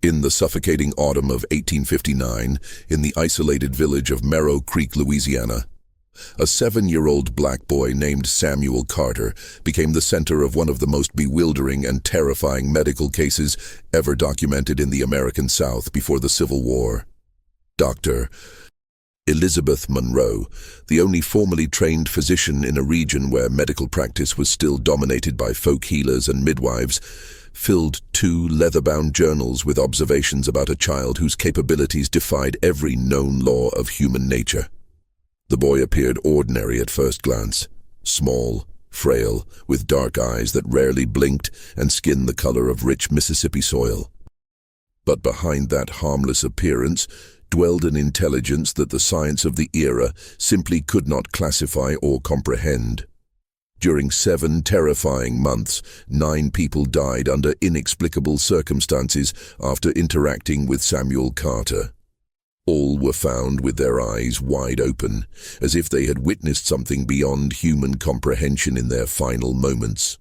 In the suffocating autumn of 1859, in the isolated village of Merrow Creek, Louisiana, a 7-year-old black boy named Samuel Carter became the center of one of the most bewildering and terrifying medical cases ever documented in the American South before the Civil War. Dr. Elizabeth Monroe, the only formally trained physician in a region where medical practice was still dominated by folk healers and midwives, filled 2 leather-bound journals with observations about a child whose capabilities defied every known law of human nature. The boy appeared ordinary at first glance, small, frail, with dark eyes that rarely blinked and skin the color of rich Mississippi soil. But behind that harmless appearance dwelled an intelligence that the science of the era simply could not classify or comprehend. During 7 terrifying months, 9 people died under inexplicable circumstances after interacting with Samuel Carter. All were found with their eyes wide open, as if they had witnessed something beyond human comprehension in their final moments.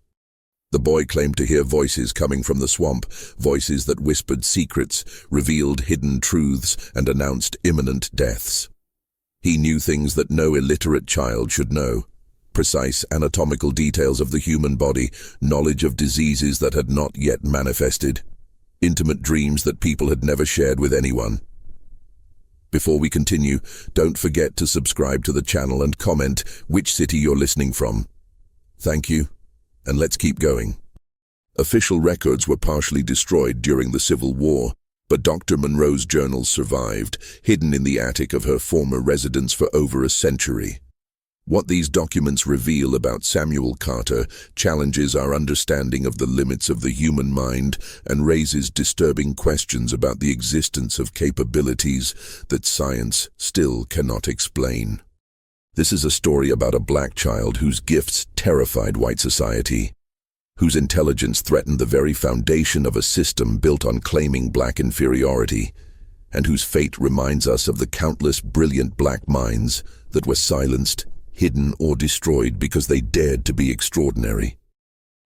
The boy claimed to hear voices coming from the swamp, voices that whispered secrets, revealed hidden truths, and announced imminent deaths. He knew things that no illiterate child should know. Precise anatomical details of the human body, knowledge of diseases that had not yet manifested, intimate dreams that people had never shared with anyone. Before we continue, don't forget to subscribe to the channel and comment which city you're listening from. Thank you, and let's keep going. Official records were partially destroyed during the Civil War, but Dr. Monroe's journals survived, hidden in the attic of her former residence for over a century. What these documents reveal about Samuel Carter challenges our understanding of the limits of the human mind and raises disturbing questions about the existence of capabilities that science still cannot explain. This is a story about a black child whose gifts terrified white society, whose intelligence threatened the very foundation of a system built on claiming black inferiority, and whose fate reminds us of the countless brilliant black minds that were silenced, hidden, or destroyed because they dared to be extraordinary.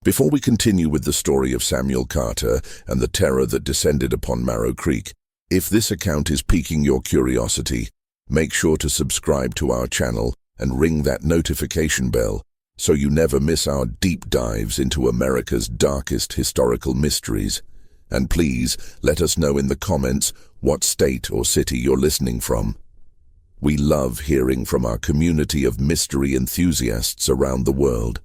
Before we continue with the story of Samuel Carter and the terror that descended upon Merrow Creek, if this account is piquing your curiosity, make sure to subscribe to our channel and ring that notification bell so you never miss our deep dives into America's darkest historical mysteries. And please let us know in the comments what state or city you're listening from. We love hearing from our community of mystery enthusiasts around the world.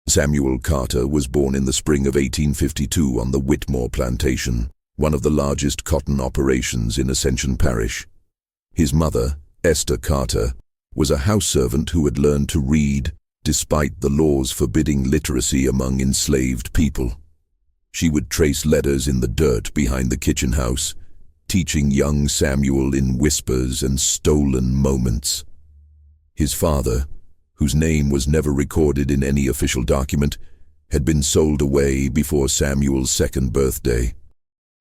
Samuel Carter was born in the spring of 1852 on the Whitmore Plantation, one of the largest cotton operations in Ascension Parish. His mother, Esther Carter, was a house servant who had learned to read despite the laws forbidding literacy among enslaved people. She would trace letters in the dirt behind the kitchen house, teaching young Samuel in whispers and stolen moments. His father, whose name was never recorded in any official document, had been sold away before Samuel's 2nd birthday.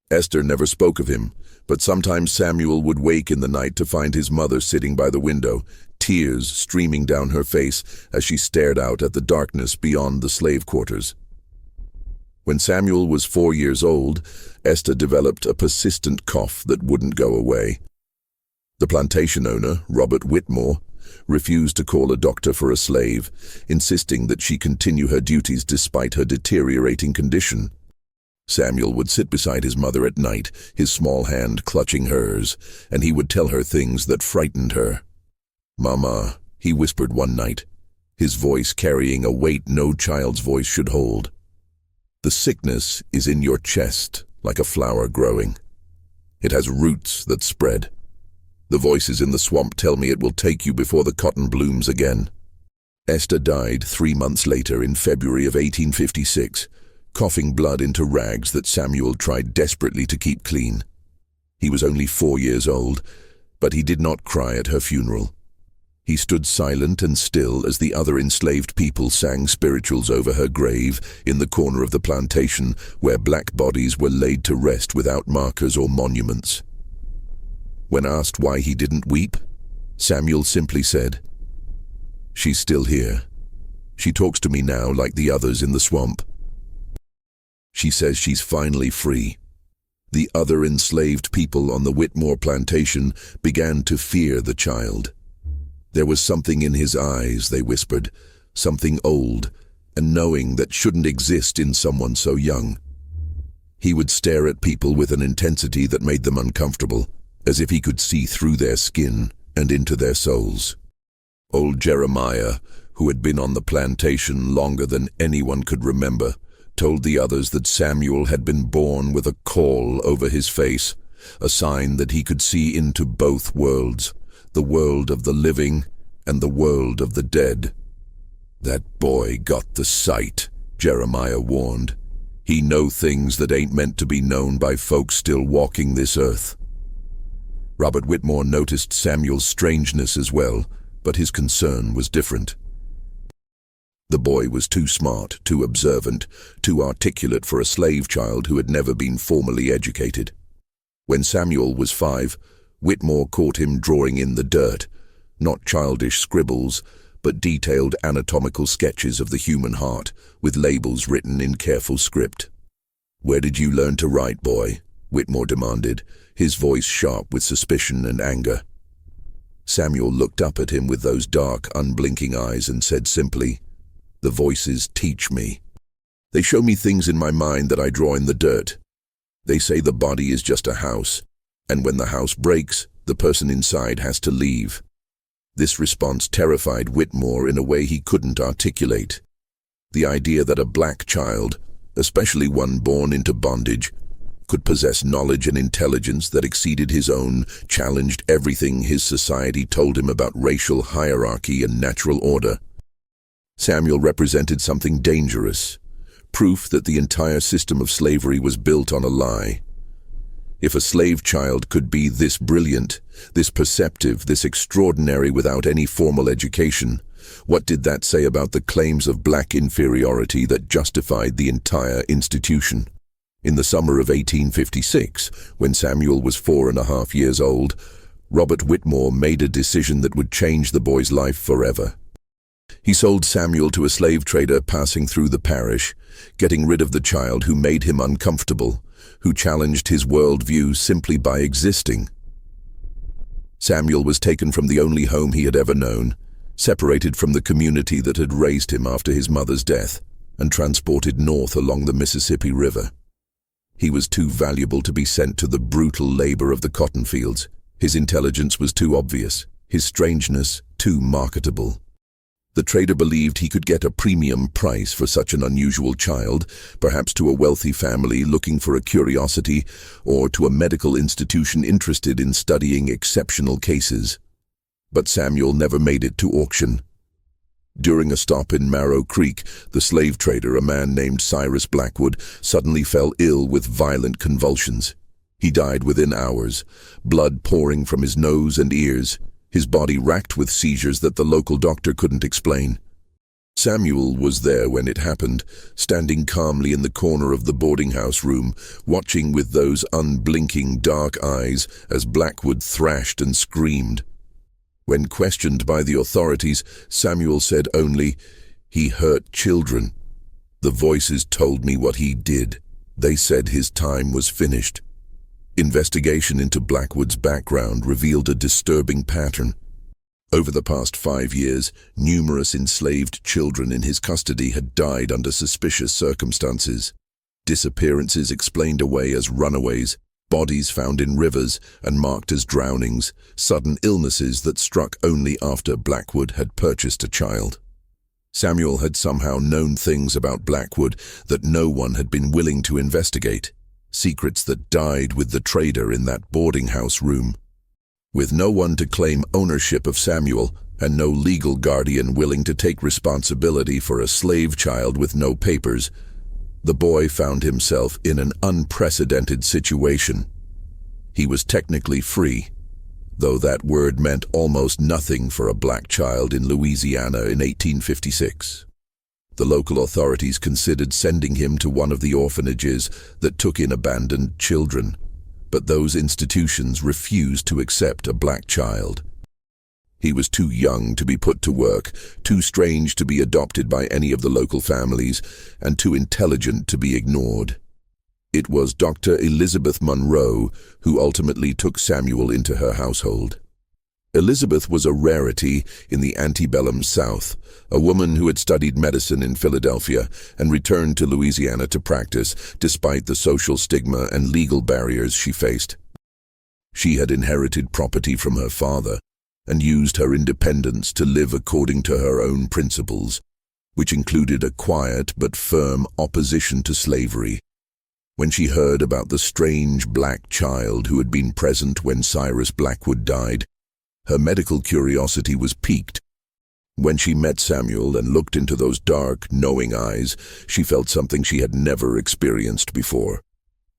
Esther never spoke of him, but sometimes Samuel would wake in the night to find his mother sitting by the window, tears streaming down her face as she stared out at the darkness beyond the slave quarters. When Samuel was 4 years old, Esther developed a persistent cough that wouldn't go away. The plantation owner, Robert Whitmore, refused to call a doctor for a slave, insisting that she continue her duties despite her deteriorating condition. Samuel would sit beside his mother at night, his small hand clutching hers, and he would tell her things that frightened her. "Mama," he whispered one night, his voice carrying a weight no child's voice should hold. "The sickness is in your chest, like a flower growing. It has roots that spread. The voices in the swamp tell me it will take you before the cotton blooms again." Esther died 3 months later in February of 1856, coughing blood into rags that Samuel tried desperately to keep clean. He was only 4 years old, but he did not cry at her funeral. He stood silent and still as the other enslaved people sang spirituals over her grave in the corner of the plantation where black bodies were laid to rest without markers or monuments. When asked why he didn't weep, Samuel simply said, "She's still here. She talks to me now like the others in the swamp. She says she's finally free. The other enslaved people on the Whitmore plantation began to fear the child. There was something in his eyes, they whispered, something old and knowing that shouldn't exist in someone so young. He would stare at people with an intensity that made them uncomfortable, as if he could see through their skin and into their souls. Old Jeremiah, who had been on the plantation longer than anyone could remember, told the others that Samuel had been born with a caul over his face, a sign that he could see into both worlds, the world of the living and the world of the dead. "That boy got the sight," Jeremiah warned. "He know things that ain't meant to be known by folks still walking this earth." Robert Whitmore noticed Samuel's strangeness as well, but his concern was different. The boy was too smart, too observant, too articulate for a slave child who had never been formally educated. When Samuel was 5, Whitmore caught him drawing in the dirt, not childish scribbles, but detailed anatomical sketches of the human heart, with labels written in careful script. "Where did you learn to write, boy?" Whitmore demanded, his voice sharp with suspicion and anger. Samuel looked up at him with those dark, unblinking eyes and said simply, "The voices teach me. They show me things in my mind that I draw in the dirt. They say the body is just a house, and when the house breaks, the person inside has to leave." This response terrified Whitmore in a way he couldn't articulate. The idea that a black child, especially one born into bondage, could possess knowledge and intelligence that exceeded his own, challenged everything his society told him about racial hierarchy and natural order. Samuel represented something dangerous, proof that the entire system of slavery was built on a lie. If a slave child could be this brilliant, this perceptive, this extraordinary without any formal education, what did that say about the claims of black inferiority that justified the entire institution? In the summer of 1856, when Samuel was 4.5 years old, Robert Whitmore made a decision that would change the boy's life forever. He sold Samuel to a slave trader passing through the parish, getting rid of the child who made him uncomfortable, who challenged his worldview simply by existing. Samuel was taken from the only home he had ever known, separated from the community that had raised him after his mother's death, and transported north along the Mississippi River. He was too valuable to be sent to the brutal labor of the cotton fields. His intelligence was too obvious, his strangeness too marketable. The trader believed he could get a premium price for such an unusual child, perhaps to a wealthy family looking for a curiosity, or to a medical institution interested in studying exceptional cases. But Samuel never made it to auction. During a stop in Marrow Creek, the slave trader, a man named Cyrus Blackwood, suddenly fell ill with violent convulsions. He died within hours, blood pouring from his nose and ears, his body racked with seizures that the local doctor couldn't explain. Samuel was there when it happened, standing calmly in the corner of the boarding house room, watching with those unblinking dark eyes as Blackwood thrashed and screamed. When questioned by the authorities, Samuel said only, "He hurt children. The voices told me what he did. They said his time was finished." Investigation into Blackwood's background revealed a disturbing pattern. Over the past 5 years, numerous enslaved children in his custody had died under suspicious circumstances. Disappearances explained away as runaways, bodies found in rivers and marked as drownings, sudden illnesses that struck only after Blackwood had purchased a child. Samuel had somehow known things about Blackwood that no one had been willing to investigate, secrets that died with the trader in that boarding house room. With no one to claim ownership of Samuel, and no legal guardian willing to take responsibility for a slave child with no papers, the boy found himself in an unprecedented situation. He was technically free, though that word meant almost nothing for a black child in Louisiana in 1856. The local authorities considered sending him to one of the orphanages that took in abandoned children, but those institutions refused to accept a black child. He was too young to be put to work, too strange to be adopted by any of the local families, and too intelligent to be ignored. It was Dr. Elizabeth Monroe who ultimately took Samuel into her household. Elizabeth was a rarity in the antebellum South, a woman who had studied medicine in Philadelphia and returned to Louisiana to practice despite the social stigma and legal barriers she faced. She had inherited property from her father and used her independence to live according to her own principles, which included a quiet but firm opposition to slavery. When she heard about the strange black child who had been present when Cyrus Blackwood died, her medical curiosity was piqued. When she met Samuel and looked into those dark, knowing eyes, she felt something she had never experienced before.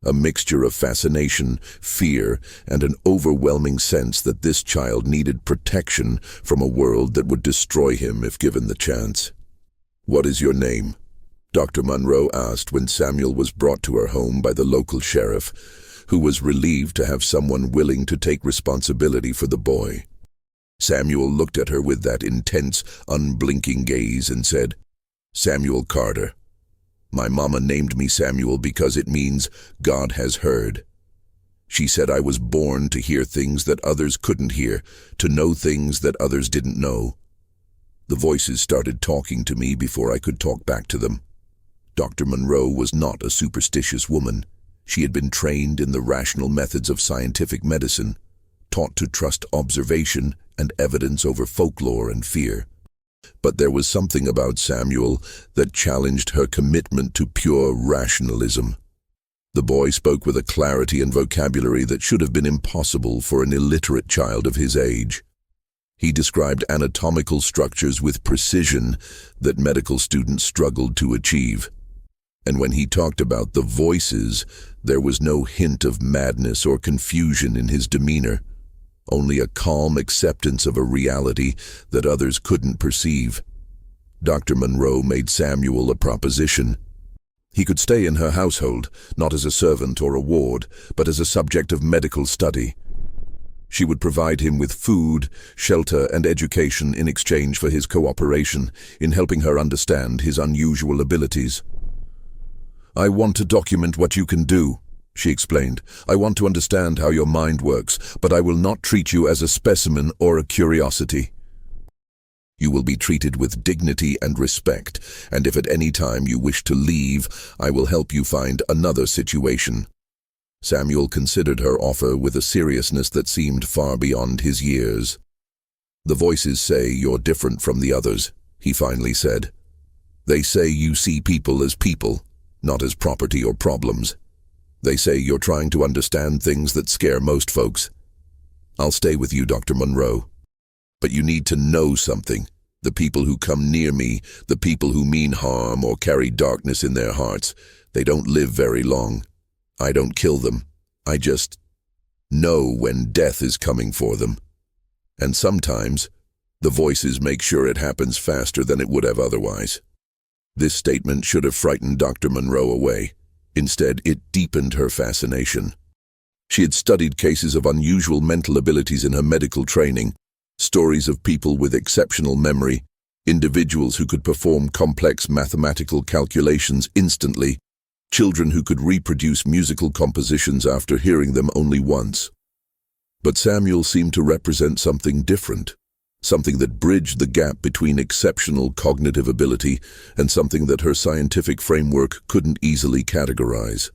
A mixture of fascination, fear, and an overwhelming sense that this child needed protection from a world that would destroy him if given the chance. "What is your name?" Dr. Monroe asked when Samuel was brought to her home by the local sheriff, who was relieved to have someone willing to take responsibility for the boy. Samuel looked at her with that intense, unblinking gaze and said, "Samuel Carter. My mama named me Samuel because it means God has heard. She said I was born to hear things that others couldn't hear, to know things that others didn't know. The voices started talking to me before I could talk back to them." Dr. Monroe was not a superstitious woman. She had been trained in the rational methods of scientific medicine, taught to trust observation and evidence over folklore and fear. But there was something about Samuel that challenged her commitment to pure rationalism. The boy spoke with a clarity and vocabulary that should have been impossible for an illiterate child of his age. He described anatomical structures with precision that medical students struggled to achieve. And when he talked about the voices, there was no hint of madness or confusion in his demeanor, only a calm acceptance of a reality that others couldn't perceive. Dr. Monroe made Samuel a proposition. He could stay in her household, not as a servant or a ward, but as a subject of medical study. She would provide him with food, shelter, and education in exchange for his cooperation in helping her understand his unusual abilities. "I want to document what you can do," she explained. "I want to understand how your mind works, but I will not treat you as a specimen or a curiosity. You will be treated with dignity and respect, and if at any time you wish to leave, I will help you find another situation." Samuel considered her offer with a seriousness that seemed far beyond his years. "The voices say you're different from the others," he finally said. "They say you see people as people, not as property or problems. They say you're trying to understand things that scare most folks. I'll stay with you, Dr. Monroe. But you need to know something. The people who come near me, the people who mean harm or carry darkness in their hearts, they don't live very long. I don't kill them. I just know when death is coming for them. And sometimes, the voices make sure it happens faster than it would have otherwise." This statement should have frightened Dr. Monroe away. Instead, it deepened her fascination. She had studied cases of unusual mental abilities in her medical training, stories of people with exceptional memory, individuals who could perform complex mathematical calculations instantly, children who could reproduce musical compositions after hearing them only once. But Samuel seemed to represent something different, something that bridged the gap between exceptional cognitive ability and something that her scientific framework couldn't easily categorize.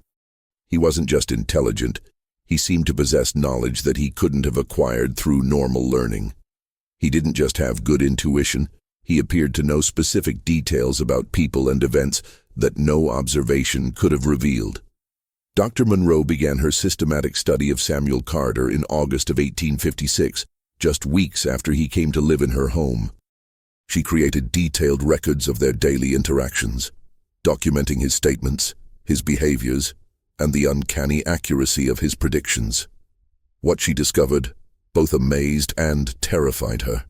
He wasn't just intelligent, he seemed to possess knowledge that he couldn't have acquired through normal learning. He didn't just have good intuition, he appeared to know specific details about people and events that no observation could have revealed. Dr. Monroe began her systematic study of Samuel Carter in August of 1856, just weeks after he came to live in her home. She created detailed records of their daily interactions, documenting his statements, his behaviors, and the uncanny accuracy of his predictions. What she discovered both amazed and terrified her.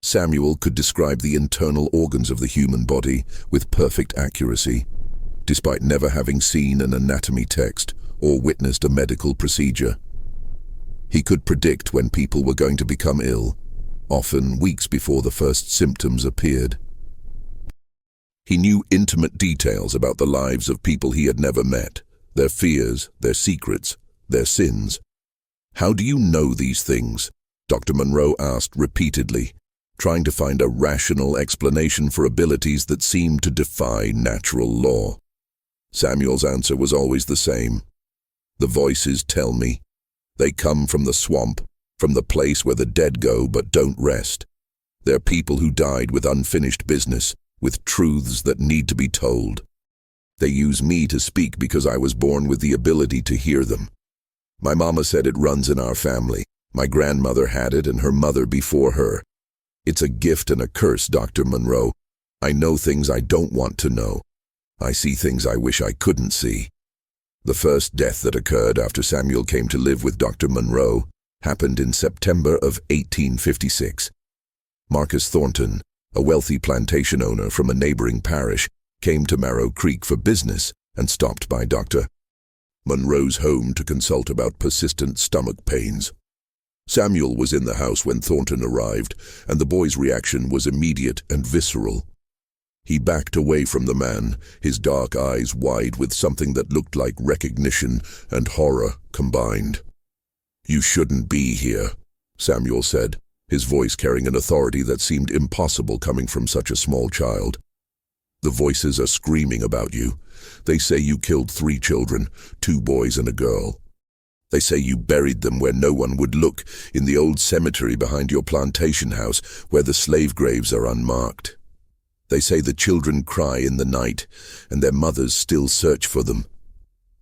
Samuel could describe the internal organs of the human body with perfect accuracy, despite never having seen an anatomy text or witnessed a medical procedure. He could predict when people were going to become ill, often weeks before the first symptoms appeared. He knew intimate details about the lives of people he had never met, their fears, their secrets, their sins. "How do you know these things?" Dr. Monroe asked repeatedly, trying to find a rational explanation for abilities that seemed to defy natural law. Samuel's answer was always the same. "The voices tell me. They come from the swamp, from the place where the dead go but don't rest. They're people who died with unfinished business, with truths that need to be told. They use me to speak because I was born with the ability to hear them. My mama said it runs in our family. My grandmother had it and her mother before her. It's a gift and a curse, Dr. Monroe. I know things I don't want to know. I see things I wish I couldn't see." The first death that occurred after Samuel came to live with Dr. Monroe happened in September of 1856. Marcus Thornton, a wealthy plantation owner from a neighboring parish, came to Marrow Creek for business and stopped by Dr. Monroe's home to consult about persistent stomach pains. Samuel was in the house when Thornton arrived, and the boy's reaction was immediate and visceral. He backed away from the man, his dark eyes wide with something that looked like recognition and horror combined. "You shouldn't be here," Samuel said, his voice carrying an authority that seemed impossible coming from such a small child. "The voices are screaming about you. They say you killed 3 children, 2 boys and a girl. They say you buried them where no one would look, in the old cemetery behind your plantation house, where the slave graves are unmarked. They say the children cry in the night, and their mothers still search for them."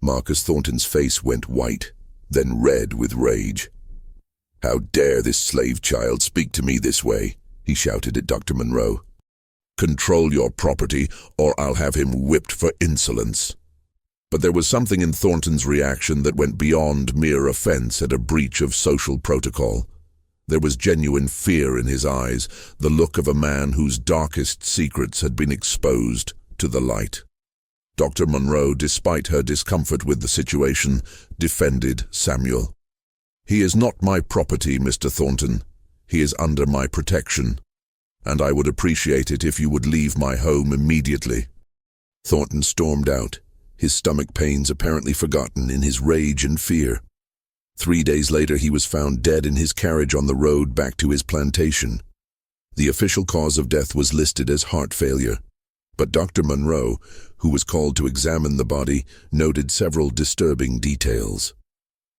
Marcus Thornton's face went white, then red with rage. "How dare this slave child speak to me this way?" he shouted at Dr. Monroe. "Control your property, or I'll have him whipped for insolence." But there was something in Thornton's reaction that went beyond mere offense and a breach of social protocol. There was genuine fear in his eyes, the look of a man whose darkest secrets had been exposed to the light. Dr. Monroe, despite her discomfort with the situation, defended Samuel. "He is not my property, Mr. Thornton. He is under my protection, and I would appreciate it if you would leave my home immediately." Thornton stormed out, his stomach pains apparently forgotten in his rage and fear. 3 days later, he was found dead in his carriage on the road back to his plantation. The official cause of death was listed as heart failure, but Dr. Monroe, who was called to examine the body, noted several disturbing details.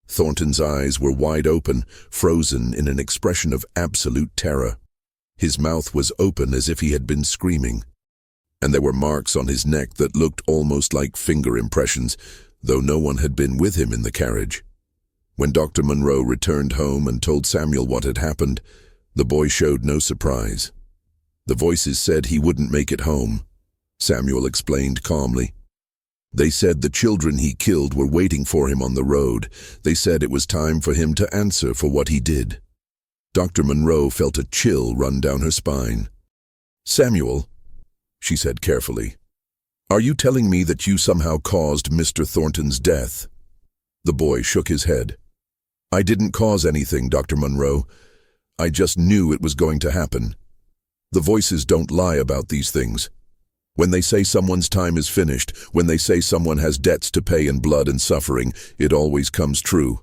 Thornton's eyes were wide open, frozen in an expression of absolute terror. His mouth was open as if he had been screaming, and there were marks on his neck that looked almost like finger impressions, though no one had been with him in the carriage. When Dr. Monroe returned home and told Samuel what had happened, the boy showed no surprise. "The voices said he wouldn't make it home," Samuel explained calmly. "They said the children he killed were waiting for him on the road. They said it was time for him to answer for what he did." Dr. Monroe felt a chill run down her spine. "Samuel," she said carefully, "are you telling me that you somehow caused Mr. Thornton's death?" The boy shook his head. "I didn't cause anything, Dr. Monroe. I just knew it was going to happen. The voices don't lie about these things. When they say someone's time is finished, when they say someone has debts to pay in blood and suffering, it always comes true.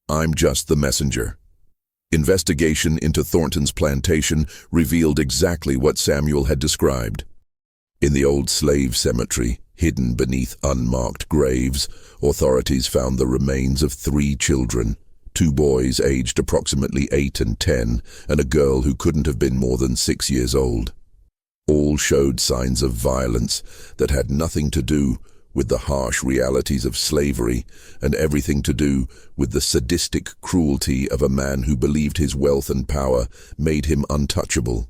I'm just the messenger." Investigation into Thornton's plantation revealed exactly what Samuel had described. In the old slave cemetery, hidden beneath unmarked graves, authorities found the remains of 3 children, 2 boys aged approximately 8 and 10, and a girl who couldn't have been more than 6 years old. All showed signs of violence that had nothing to do with the harsh realities of slavery and everything to do with the sadistic cruelty of a man who believed his wealth and power made him untouchable.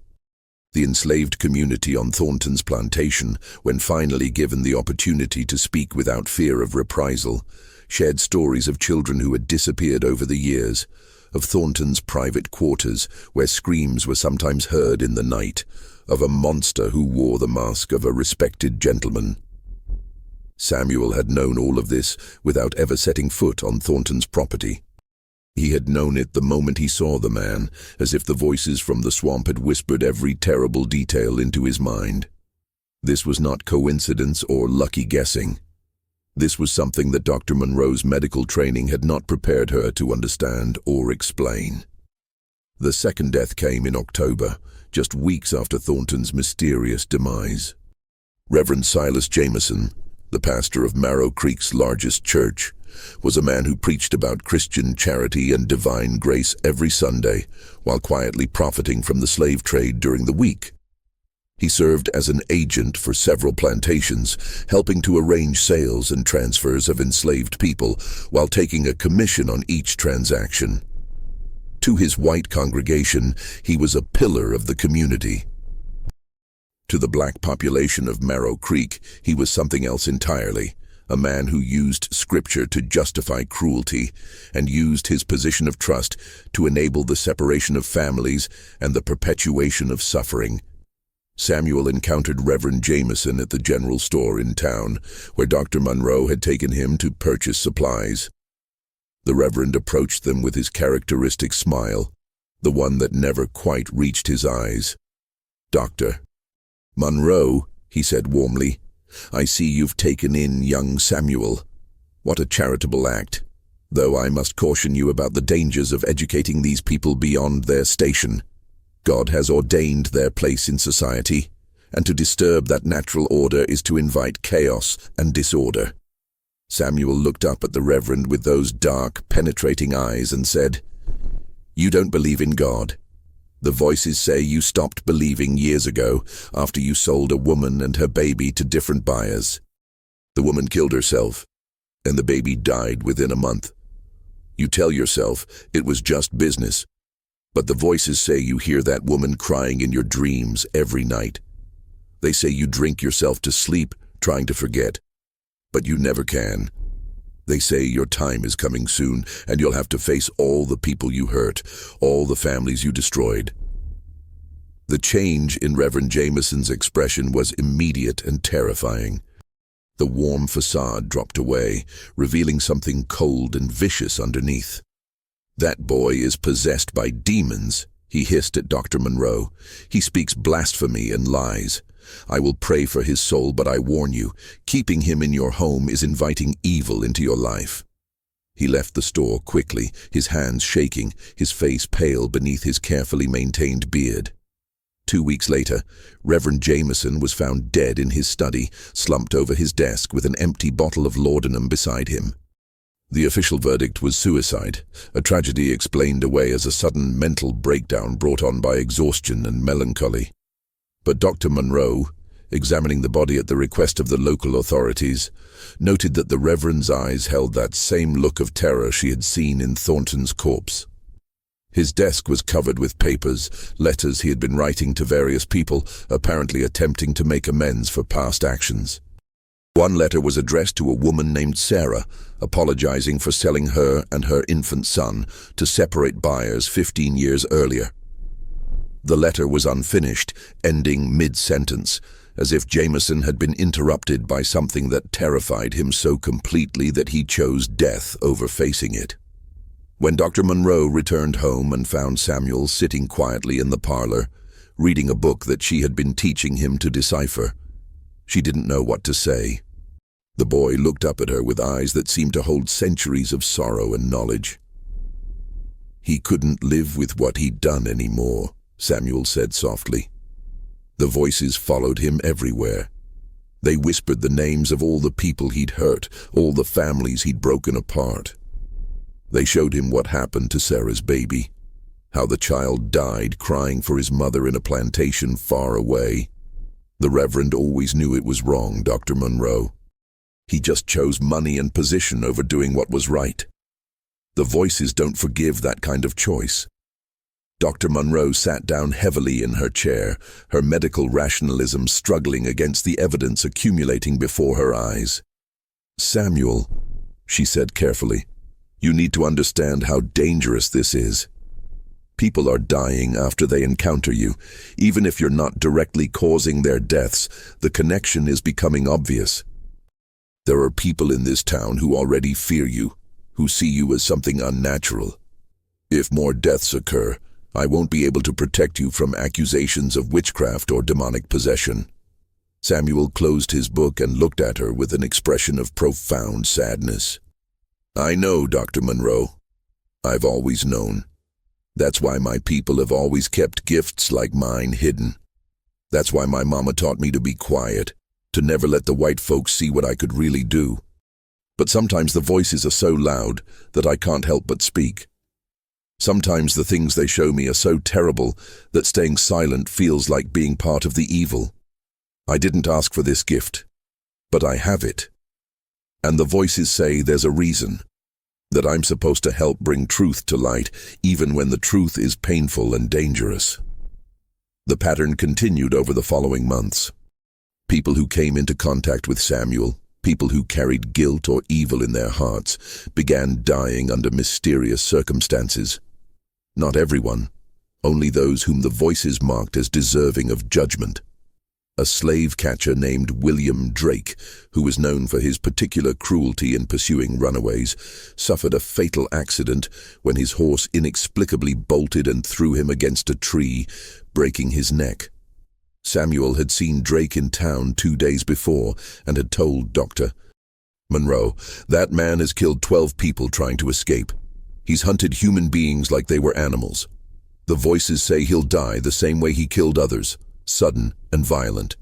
The enslaved community on Thornton's plantation, when finally given the opportunity to speak without fear of reprisal, shared stories of children who had disappeared over the years, of Thornton's private quarters, where screams were sometimes heard in the night, of a monster who wore the mask of a respected gentleman. Samuel had known all of this without ever setting foot on Thornton's property. He had known it the moment he saw the man, as if the voices from the swamp had whispered every terrible detail into his mind. This was not coincidence or lucky guessing. This was something that Dr. Monroe's medical training had not prepared her to understand or explain. The second death came in October, just weeks after Thornton's mysterious demise. Reverend Silas Jameson, the pastor of Marrow Creek's largest church, was a man who preached about Christian charity and divine grace every Sunday, while quietly profiting from the slave trade during the week. He served as an agent for several plantations, helping to arrange sales and transfers of enslaved people, while taking a commission on each transaction. To his white congregation, he was a pillar of the community. To the black population of Marrow Creek, he was something else entirely, a man who used scripture to justify cruelty and used his position of trust to enable the separation of families and the perpetuation of suffering. Samuel encountered Reverend Jameson at the general store in town, where Dr. Monroe had taken him to purchase supplies. The Reverend approached them with his characteristic smile, the one that never quite reached his eyes. "Dr. Monroe," he said warmly, "I see you've taken in young Samuel. What a charitable act, though I must caution you about the dangers of educating these people beyond their station. God has ordained their place in society, and to disturb that natural order is to invite chaos and disorder." Samuel looked up at the Reverend with those dark, penetrating eyes and said, "You don't believe in God. The voices say you stopped believing years ago after you sold a woman and her baby to different buyers. The woman killed herself, and the baby died within a month. You tell yourself it was just business, but the voices say you hear that woman crying in your dreams every night. They say you drink yourself to sleep trying to forget, but you never can. They say your time is coming soon, and you'll have to face all the people you hurt, all the families you destroyed." The change in Reverend Jameson's expression was immediate and terrifying. The warm facade dropped away, revealing something cold and vicious underneath. "That boy is possessed by demons," he hissed at Dr. Monroe. "He speaks blasphemy and lies. I will pray for his soul, but I warn you, keeping him in your home is inviting evil into your life." He left the store quickly, his hands shaking, his face pale beneath his carefully maintained beard. 2 weeks later, Reverend Jameson was found dead in his study, slumped over his desk with an empty bottle of laudanum beside him. The official verdict was suicide, a tragedy explained away as a sudden mental breakdown brought on by exhaustion and melancholy. But Dr. Monroe, examining the body at the request of the local authorities, noted that the Reverend's eyes held that same look of terror she had seen in Thornton's corpse. His desk was covered with papers, letters he had been writing to various people, apparently attempting to make amends for past actions. One letter was addressed to a woman named Sarah, apologizing for selling her and her infant son to separate buyers 15 years earlier. The letter was unfinished, ending mid-sentence, as if Jameson had been interrupted by something that terrified him so completely that he chose death over facing it. When Dr. Monroe returned home and found Samuel sitting quietly in the parlor, reading a book that she had been teaching him to decipher, she didn't know what to say. The boy looked up at her with eyes that seemed to hold centuries of sorrow and knowledge. "He couldn't live with what he'd done anymore," Samuel said softly. The voices followed him everywhere. They whispered the names of all the people he'd hurt, all the families he'd broken apart. They showed him what happened to Sarah's baby, how the child died crying for his mother in a plantation far away. The Reverend always knew it was wrong, Dr. Monroe. He just chose money and position over doing what was right. The voices don't forgive that kind of choice. Dr. Monroe sat down heavily in her chair, her medical rationalism struggling against the evidence accumulating before her eyes. "Samuel," she said carefully, "you need to understand how dangerous this is. People are dying after they encounter you. Even if you're not directly causing their deaths, the connection is becoming obvious. There are people in this town who already fear you, who see you as something unnatural. If more deaths occur, I won't be able to protect you from accusations of witchcraft or demonic possession. Samuel closed his book and looked at her with an expression of profound sadness. "I know, Dr. Monroe. I've always known. That's why my people have always kept gifts like mine hidden. That's why my mama taught me to be quiet, to never let the white folks see what I could really do. But sometimes the voices are so loud that I can't help but speak. Sometimes the things they show me are so terrible that staying silent feels like being part of the evil. I didn't ask for this gift, but I have it. And the voices say there's a reason, that I'm supposed to help bring truth to light, even when the truth is painful and dangerous." The pattern continued over the following months. People who came into contact with Samuel, people who carried guilt or evil in their hearts, began dying under mysterious circumstances. Not everyone, only those whom the voices marked as deserving of judgment. A slave catcher named William Drake, who was known for his particular cruelty in pursuing runaways, suffered a fatal accident when his horse inexplicably bolted and threw him against a tree, breaking his neck. Samuel had seen Drake in town 2 days before and had told Dr. Monroe, "That man has killed 12 people trying to escape. He's hunted human beings like they were animals. The voices say he'll die the same way he killed others, sudden and violent."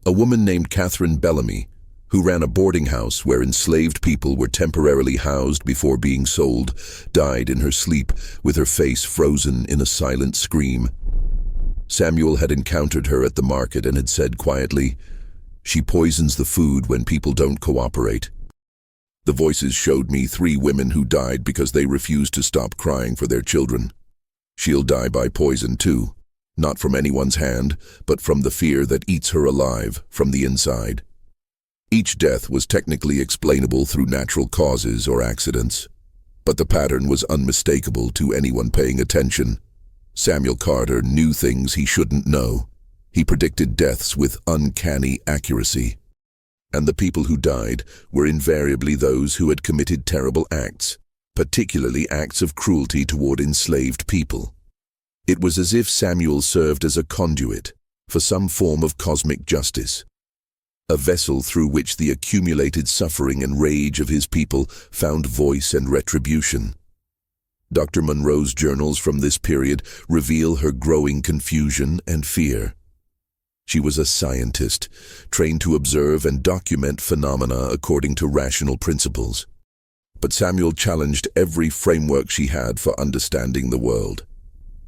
A woman named Catherine Bellamy, who ran a boarding house where enslaved people were temporarily housed before being sold, died in her sleep with her face frozen in a silent scream. Samuel had encountered her at the market and had said quietly, "She poisons the food when people don't cooperate." The voices showed me 3 women who died because they refused to stop crying for their children. She'll die by poison too. Not from anyone's hand, but from the fear that eats her alive from the inside. Each death was technically explainable through natural causes or accidents, but the pattern was unmistakable to anyone paying attention. Samuel Carter knew things he shouldn't know. He predicted deaths with uncanny accuracy. And the people who died were invariably those who had committed terrible acts, particularly acts of cruelty toward enslaved people. It was as if Samuel served as a conduit for some form of cosmic justice, a vessel through which the accumulated suffering and rage of his people found voice and retribution. Dr. Monroe's journals from this period reveal her growing confusion and fear. She was a scientist, trained to observe and document phenomena according to rational principles. But Samuel challenged every framework she had for understanding the world.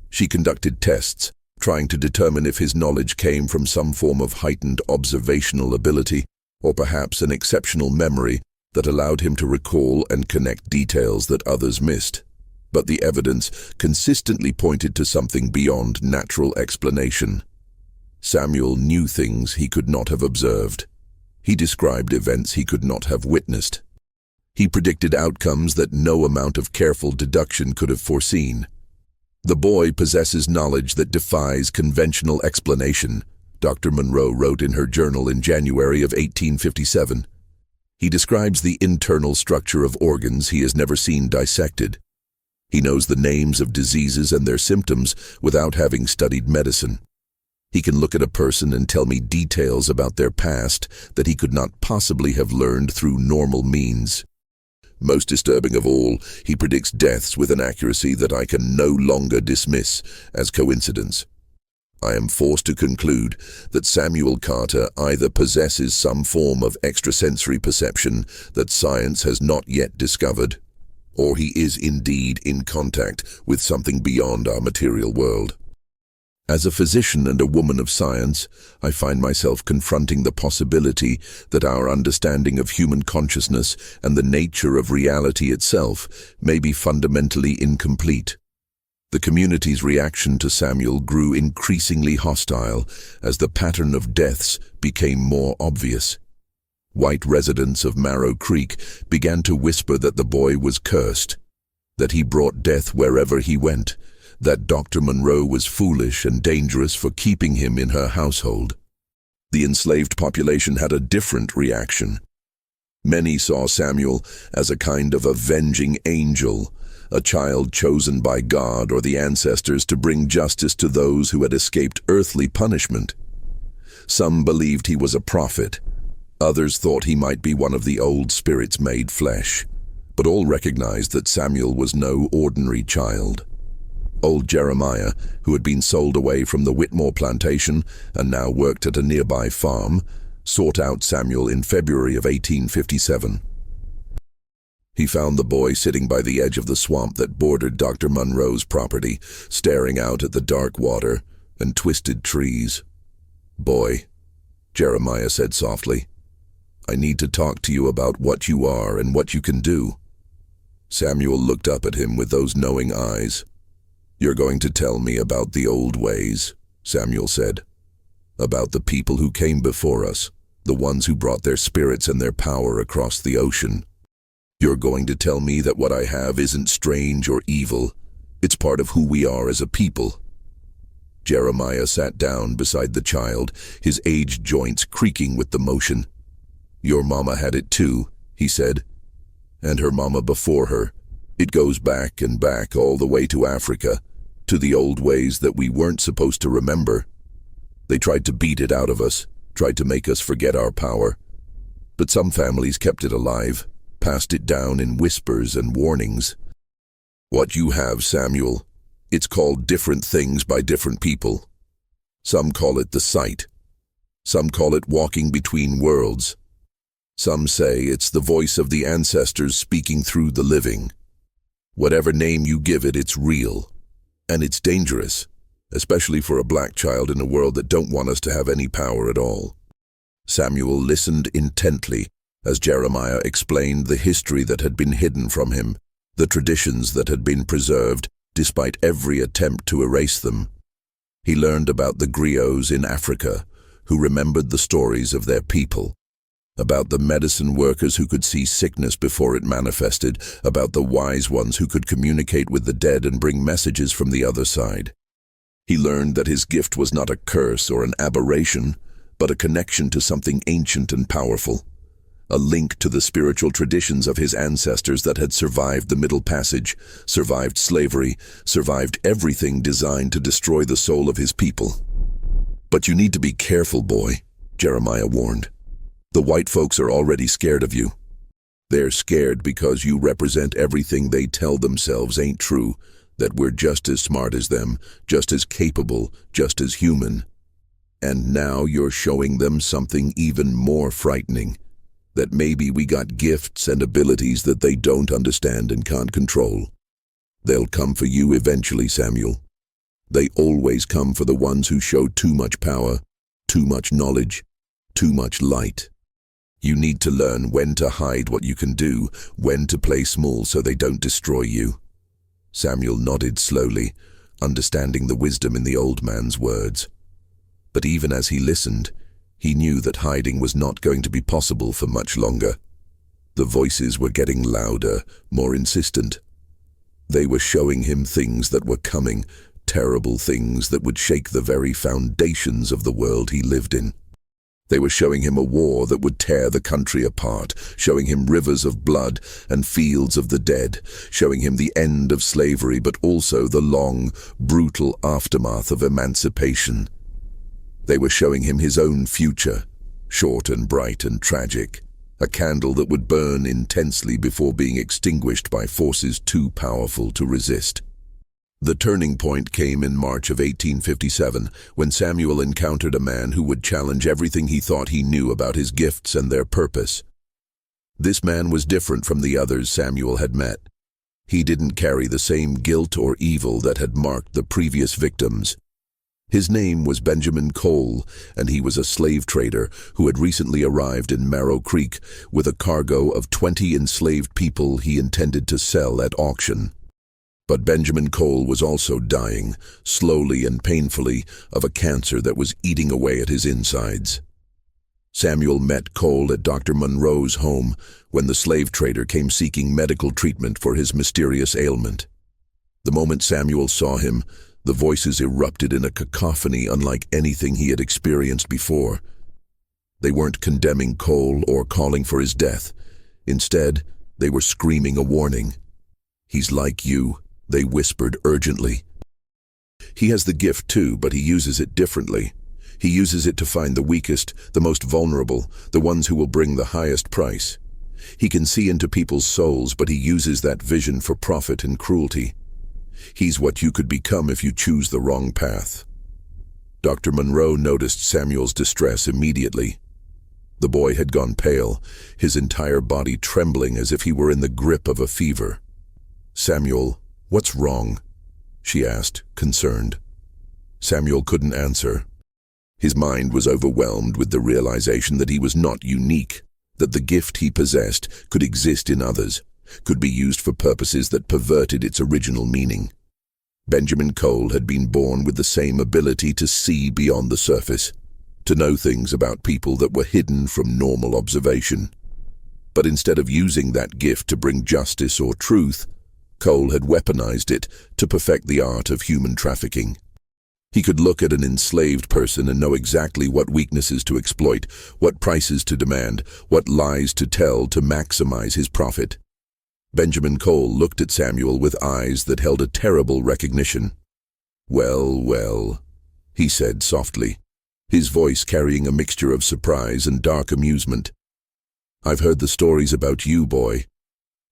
She conducted tests, trying to determine if his knowledge came from some form of heightened observational ability, or perhaps an exceptional memory that allowed him to recall and connect details that others missed. But the evidence consistently pointed to something beyond natural explanation. Samuel knew things he could not have observed. He described events he could not have witnessed. He predicted outcomes that no amount of careful deduction could have foreseen. "The boy possesses knowledge that defies conventional explanation," Dr. Monroe wrote in her journal in January of 1857. He describes the internal structure of organs he has never seen dissected. He knows the names of diseases and their symptoms without having studied medicine. He can look at a person and tell me details about their past that he could not possibly have learned through normal means. Most disturbing of all, he predicts deaths with an accuracy that I can no longer dismiss as coincidence. I am forced to conclude that Samuel Carter either possesses some form of extrasensory perception that science has not yet discovered, or he is indeed in contact with something beyond our material world. As a physician and a woman of science, I find myself confronting the possibility that our understanding of human consciousness and the nature of reality itself may be fundamentally incomplete. The community's reaction to Samuel grew increasingly hostile as the pattern of deaths became more obvious. White residents of Marrow Creek began to whisper that the boy was cursed, that he brought death wherever he went, that Dr. Monroe was foolish and dangerous for keeping him in her household. The enslaved population had a different reaction. Many saw Samuel as a kind of avenging angel, a child chosen by God or the ancestors to bring justice to those who had escaped earthly punishment. Some believed he was a prophet. Others thought he might be one of the old spirits made flesh. But all recognized that Samuel was no ordinary child. Old Jeremiah, who had been sold away from the Whitmore plantation and now worked at a nearby farm, sought out Samuel in February of 1857. He found the boy sitting by the edge of the swamp that bordered Dr. Munro's property, staring out at the dark water and twisted trees. "Boy," Jeremiah said softly, "I need to talk to you about what you are and what you can do." Samuel looked up at him with those knowing eyes. "You're going to tell me about the old ways," Samuel said. "About the people who came before us, the ones who brought their spirits and their power across the ocean. You're going to tell me that what I have isn't strange or evil. It's part of who we are as a people." Jeremiah sat down beside the child, his aged joints creaking with the motion. "Your mama had it too," he said. "And her mama before her. It goes back and back all the way to Africa, to the old ways that we weren't supposed to remember. They tried to beat it out of us, tried to make us forget our power. But some families kept it alive, passed it down in whispers and warnings. What you have, Samuel, it's called different things by different people. Some call it the sight. Some call it walking between worlds. Some say it's the voice of the ancestors speaking through the living. Whatever name you give it, it's real. And it's dangerous, especially for a black child in a world that don't want us to have any power at all." Samuel listened intently as Jeremiah explained the history that had been hidden from him, the traditions that had been preserved despite every attempt to erase them. He learned about the griots in Africa, who remembered the stories of their people, about the medicine workers who could see sickness before it manifested, about the wise ones who could communicate with the dead and bring messages from the other side. He learned that his gift was not a curse or an aberration, but a connection to something ancient and powerful, a link to the spiritual traditions of his ancestors that had survived the Middle Passage, survived slavery, survived everything designed to destroy the soul of his people. "But you need to be careful, boy," Jeremiah warned. "The white folks are already scared of you. They're scared because you represent everything they tell themselves ain't true, that we're just as smart as them, just as capable, just as human. And now you're showing them something even more frightening, that maybe we got gifts and abilities that they don't understand and can't control. They'll come for you eventually, Samuel. They always come for the ones who show too much power, too much knowledge, too much light. You need to learn when to hide what you can do, when to play small so they don't destroy you." Samuel nodded slowly, understanding the wisdom in the old man's words. But even as he listened, he knew that hiding was not going to be possible for much longer. The voices were getting louder, more insistent. They were showing him things that were coming, terrible things that would shake the very foundations of the world he lived in. They were showing him a war that would tear the country apart, showing him rivers of blood and fields of the dead, showing him the end of slavery, but also the long, brutal aftermath of emancipation. They were showing him his own future, short and bright and tragic, a candle that would burn intensely before being extinguished by forces too powerful to resist. The turning point came in March of 1857, when Samuel encountered a man who would challenge everything he thought he knew about his gifts and their purpose. This man was different from the others Samuel had met. He didn't carry the same guilt or evil that had marked the previous victims. His name was Benjamin Cole, and he was a slave trader who had recently arrived in Marrow Creek with a cargo of 20 enslaved people he intended to sell at auction. But Benjamin Cole was also dying, slowly and painfully, of a cancer that was eating away at his insides. Samuel met Cole at Dr. Munro's home when the slave trader came seeking medical treatment for his mysterious ailment. The moment Samuel saw him, the voices erupted in a cacophony unlike anything he had experienced before. They weren't condemning Cole or calling for his death. Instead, they were screaming a warning. "He's like you," they whispered urgently. "He has the gift too, but he uses it differently. He uses it to find the weakest, the most vulnerable, the ones who will bring the highest price. He can see into people's souls, but he uses that vision for profit and cruelty. He's what you could become if you choose the wrong path. Dr. Monroe noticed Samuel's distress immediately. The boy had gone pale, his entire body trembling as if he were in the grip of a fever. "Samuel, what's wrong?" she asked, concerned. Samuel couldn't answer. His mind was overwhelmed with the realization that he was not unique, that the gift he possessed could exist in others, could be used for purposes that perverted its original meaning. Benjamin Cole had been born with the same ability to see beyond the surface, to know things about people that were hidden from normal observation. But instead of using that gift to bring justice or truth, Cole had weaponized it to perfect the art of human trafficking. He could look at an enslaved person and know exactly what weaknesses to exploit, what prices to demand, what lies to tell to maximize his profit. Benjamin Cole looked at Samuel with eyes that held a terrible recognition. "Well, well," he said softly, his voice carrying a mixture of surprise and dark amusement. "I've heard the stories about you, boy.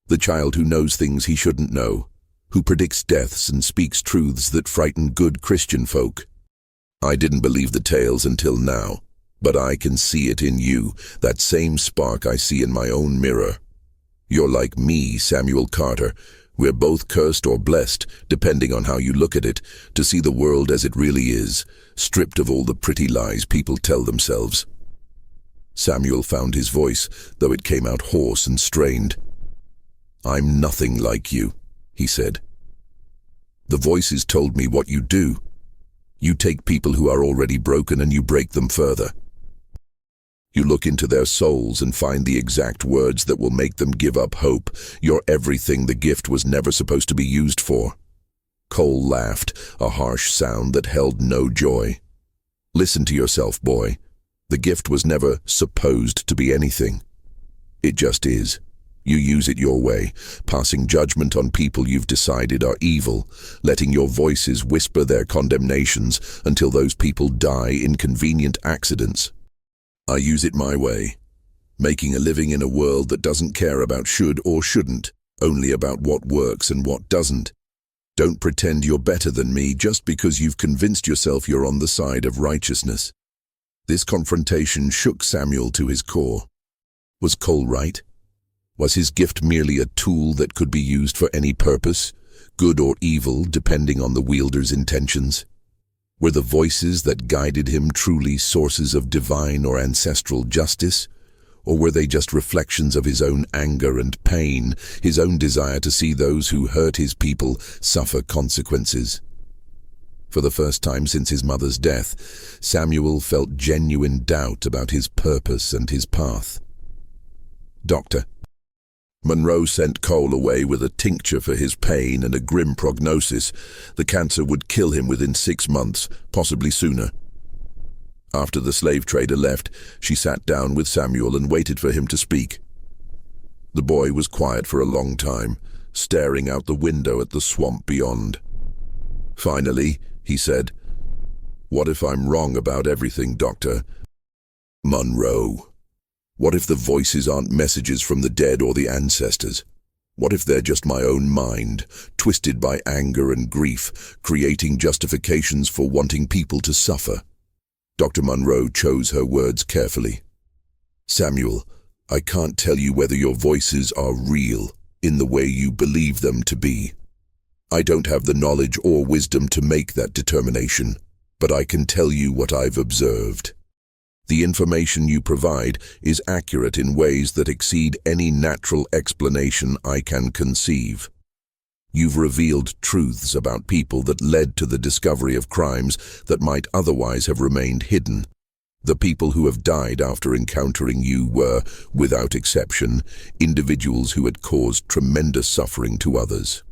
The child who knows things he shouldn't know, who predicts deaths and speaks truths that frighten good Christian folk. I didn't believe the tales until now, but I can see it in you, that same spark I see in my own mirror. You're like me, Samuel Carter. We're both cursed or blessed, depending on how you look at it, to see the world as it really is, stripped of all the pretty lies people tell themselves." Samuel found his voice, though it came out hoarse and strained. "I'm nothing like you," he said. "The voices told me what you do. You take people who are already broken and you break them further. You look into their souls and find the exact words that will make them give up hope. You're everything the gift was never supposed to be used for." Cole laughed, a harsh sound that held no joy. "Listen to yourself, boy. The gift was never supposed to be anything. It just is. You use it your way, passing judgment on people you've decided are evil, letting your voices whisper their condemnations until those people die in convenient accidents. I use it my way, making a living in a world that doesn't care about should or shouldn't, only about what works and what doesn't. Don't pretend you're better than me just because you've convinced yourself you're on the side of righteousness." This confrontation shook Samuel to his core. Was Cole right? Was his gift merely a tool that could be used for any purpose, good or evil, depending on the wielder's intentions? Were the voices that guided him truly sources of divine or ancestral justice? Or were they just reflections of his own anger and pain, his own desire to see those who hurt his people suffer consequences? For the first time since his mother's death, Samuel felt genuine doubt about his purpose and his path. "Doctor." Monroe sent Cole away with a tincture for his pain and a grim prognosis. The cancer would kill him within 6 months, possibly sooner. After the slave trader left, she sat down with Samuel and waited for him to speak. The boy was quiet for a long time, staring out the window at the swamp beyond. Finally, he said, "What if I'm wrong about everything, Doctor?" "Monroe. What if the voices aren't messages from the dead or the ancestors? What if they're just my own mind, twisted by anger and grief, creating justifications for wanting people to suffer?" Dr. Monroe chose her words carefully. "Samuel, I can't tell you whether your voices are real in the way you believe them to be. I don't have the knowledge or wisdom to make that determination, but I can tell you what I've observed. The information you provide is accurate in ways that exceed any natural explanation I can conceive. You've revealed truths about people that led to the discovery of crimes that might otherwise have remained hidden. The people who have died after encountering you were, without exception, individuals who had caused tremendous suffering to others.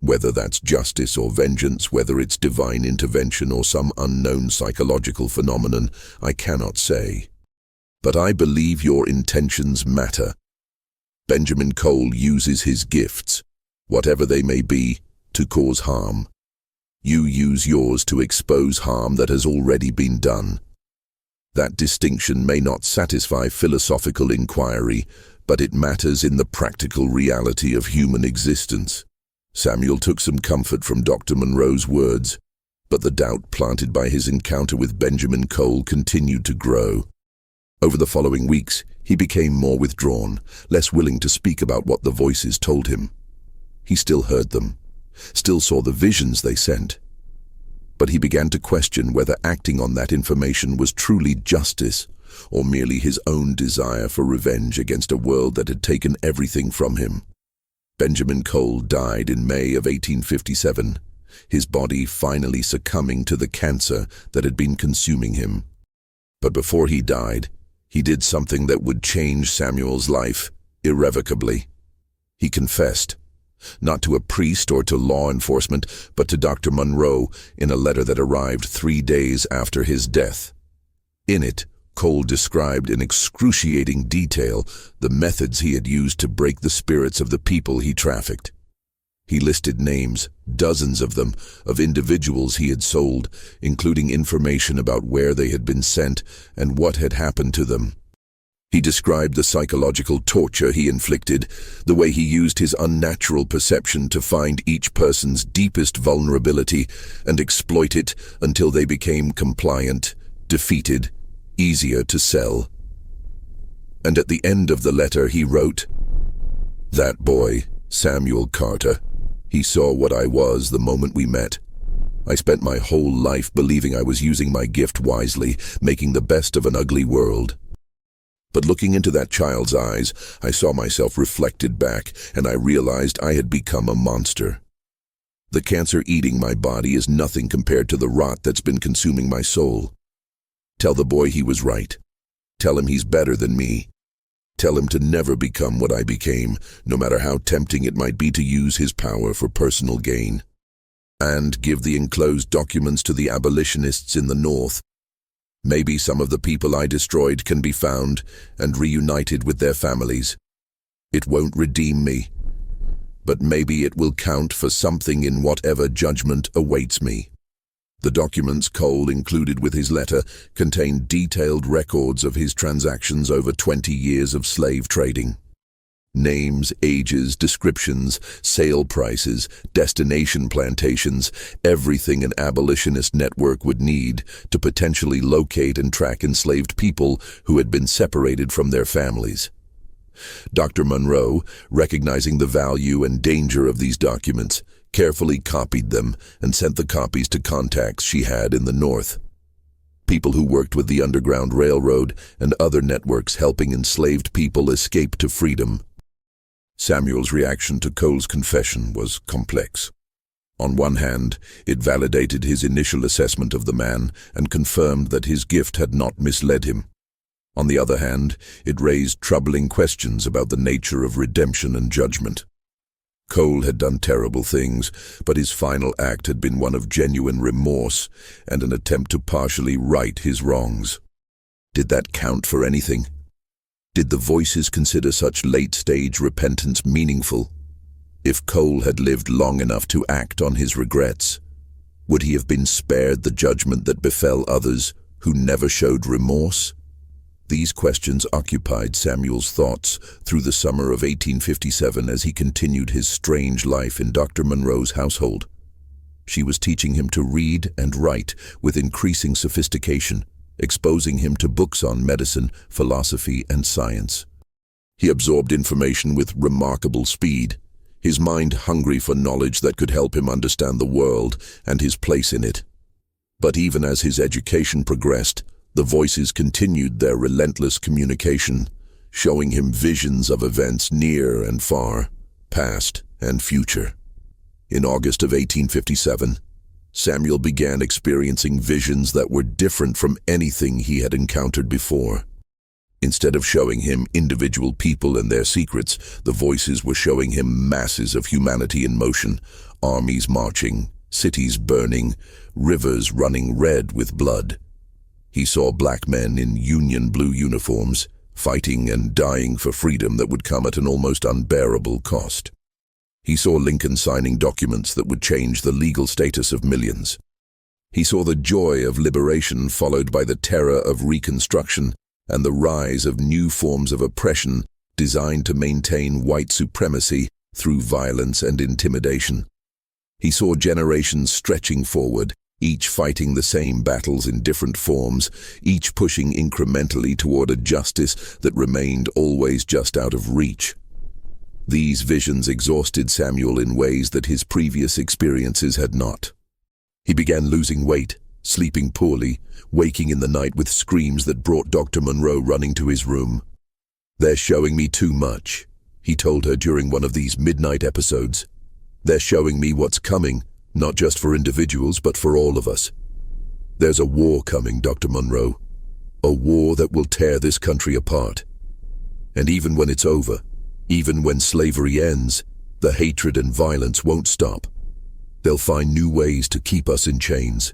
Whether that's justice or vengeance, whether it's divine intervention or some unknown psychological phenomenon, I cannot say. But I believe your intentions matter. Benjamin Cole uses his gifts, whatever they may be, to cause harm. You use yours to expose harm that has already been done. That distinction may not satisfy philosophical inquiry, but it matters in the practical reality of human existence. Samuel took some comfort from Dr. Monroe's words, but the doubt planted by his encounter with Benjamin Cole continued to grow. Over the following weeks, he became more withdrawn, less willing to speak about what the voices told him. He still heard them, still saw the visions they sent. But he began to question whether acting on that information was truly justice, or merely his own desire for revenge against a world that had taken everything from him. Benjamin Cole died in May of 1857, his body finally succumbing to the cancer that had been consuming him. But before he died, he did something that would change Samuel's life irrevocably. He confessed, not to a priest or to law enforcement, but to Dr. Monroe in a letter that arrived 3 days after his death. In it, Cole described in excruciating detail the methods he had used to break the spirits of the people he trafficked. He listed names, dozens of them, of individuals he had sold, including information about where they had been sent and what had happened to them. He described the psychological torture he inflicted, the way he used his unnatural perception to find each person's deepest vulnerability and exploit it until they became compliant, defeated, easier to sell. And at the end of the letter he wrote, "That boy, Samuel Carter, he saw what I was the moment we met. I spent my whole life believing I was using my gift wisely, making the best of an ugly world. But looking into that child's eyes, I saw myself reflected back, and I realized I had become a monster. The cancer eating my body is nothing compared to the rot that's been consuming my soul. Tell the boy he was right. Tell him he's better than me. Tell him to never become what I became, no matter how tempting it might be to use his power for personal gain. And give the enclosed documents to the abolitionists in the North. Maybe some of the people I destroyed can be found and reunited with their families. It won't redeem me, but maybe it will count for something in whatever judgment awaits me." The documents Cole included with his letter contained detailed records of his transactions over 20 years of slave trading. Names, ages, descriptions, sale prices, destination plantations, everything an abolitionist network would need to potentially locate and track enslaved people who had been separated from their families. Dr. Monroe, recognizing the value and danger of these documents, carefully copied them and sent the copies to contacts she had in the North. People who worked with the Underground Railroad and other networks helping enslaved people escape to freedom. Samuel's reaction to Cole's confession was complex. On one hand, it validated his initial assessment of the man and confirmed that his gift had not misled him. On the other hand, it raised troubling questions about the nature of redemption and judgment. Cole had done terrible things, but his final act had been one of genuine remorse and an attempt to partially right his wrongs. Did that count for anything? Did the voices consider such late-stage repentance meaningful? If Cole had lived long enough to act on his regrets, would he have been spared the judgment that befell others who never showed remorse? These questions occupied Samuel's thoughts through the summer of 1857 as he continued his strange life in Dr. Monroe's household. She was teaching him to read and write with increasing sophistication, exposing him to books on medicine, philosophy, and science. He absorbed information with remarkable speed, his mind hungry for knowledge that could help him understand the world and his place in it. But even as his education progressed, the voices continued their relentless communication, showing him visions of events near and far, past and future. In August of 1857, Samuel began experiencing visions that were different from anything he had encountered before. Instead of showing him individual people and their secrets, the voices were showing him masses of humanity in motion, armies marching, cities burning, rivers running red with blood. He saw black men in Union blue uniforms, fighting and dying for freedom that would come at an almost unbearable cost. He saw Lincoln signing documents that would change the legal status of millions. He saw the joy of liberation followed by the terror of Reconstruction and the rise of new forms of oppression designed to maintain white supremacy through violence and intimidation. He saw generations stretching forward, each fighting the same battles in different forms, each pushing incrementally toward a justice that remained always just out of reach. These visions exhausted Samuel in ways that his previous experiences had not. He began losing weight, sleeping poorly, waking in the night with screams that brought Dr. Monroe running to his room. "They're showing me too much," he told her during one of these midnight episodes. "They're showing me what's coming, not just for individuals, but for all of us. There's a war coming, Dr. Monroe. A war that will tear this country apart. And even when it's over, even when slavery ends, the hatred and violence won't stop. They'll find new ways to keep us in chains.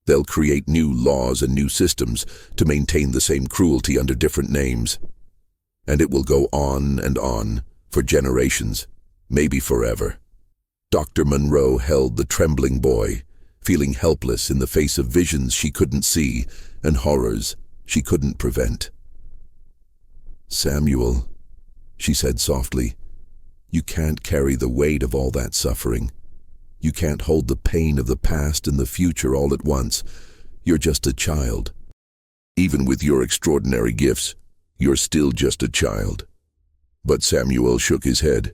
They'll create new laws and new systems to maintain the same cruelty under different names. And it will go on and on, for generations, maybe forever." Dr. Monroe held the trembling boy, feeling helpless in the face of visions she couldn't see and horrors she couldn't prevent. "Samuel," she said softly, "you can't carry the weight of all that suffering. You can't hold the pain of the past and the future all at once. You're just a child. Even with your extraordinary gifts, you're still just a child." But Samuel shook his head.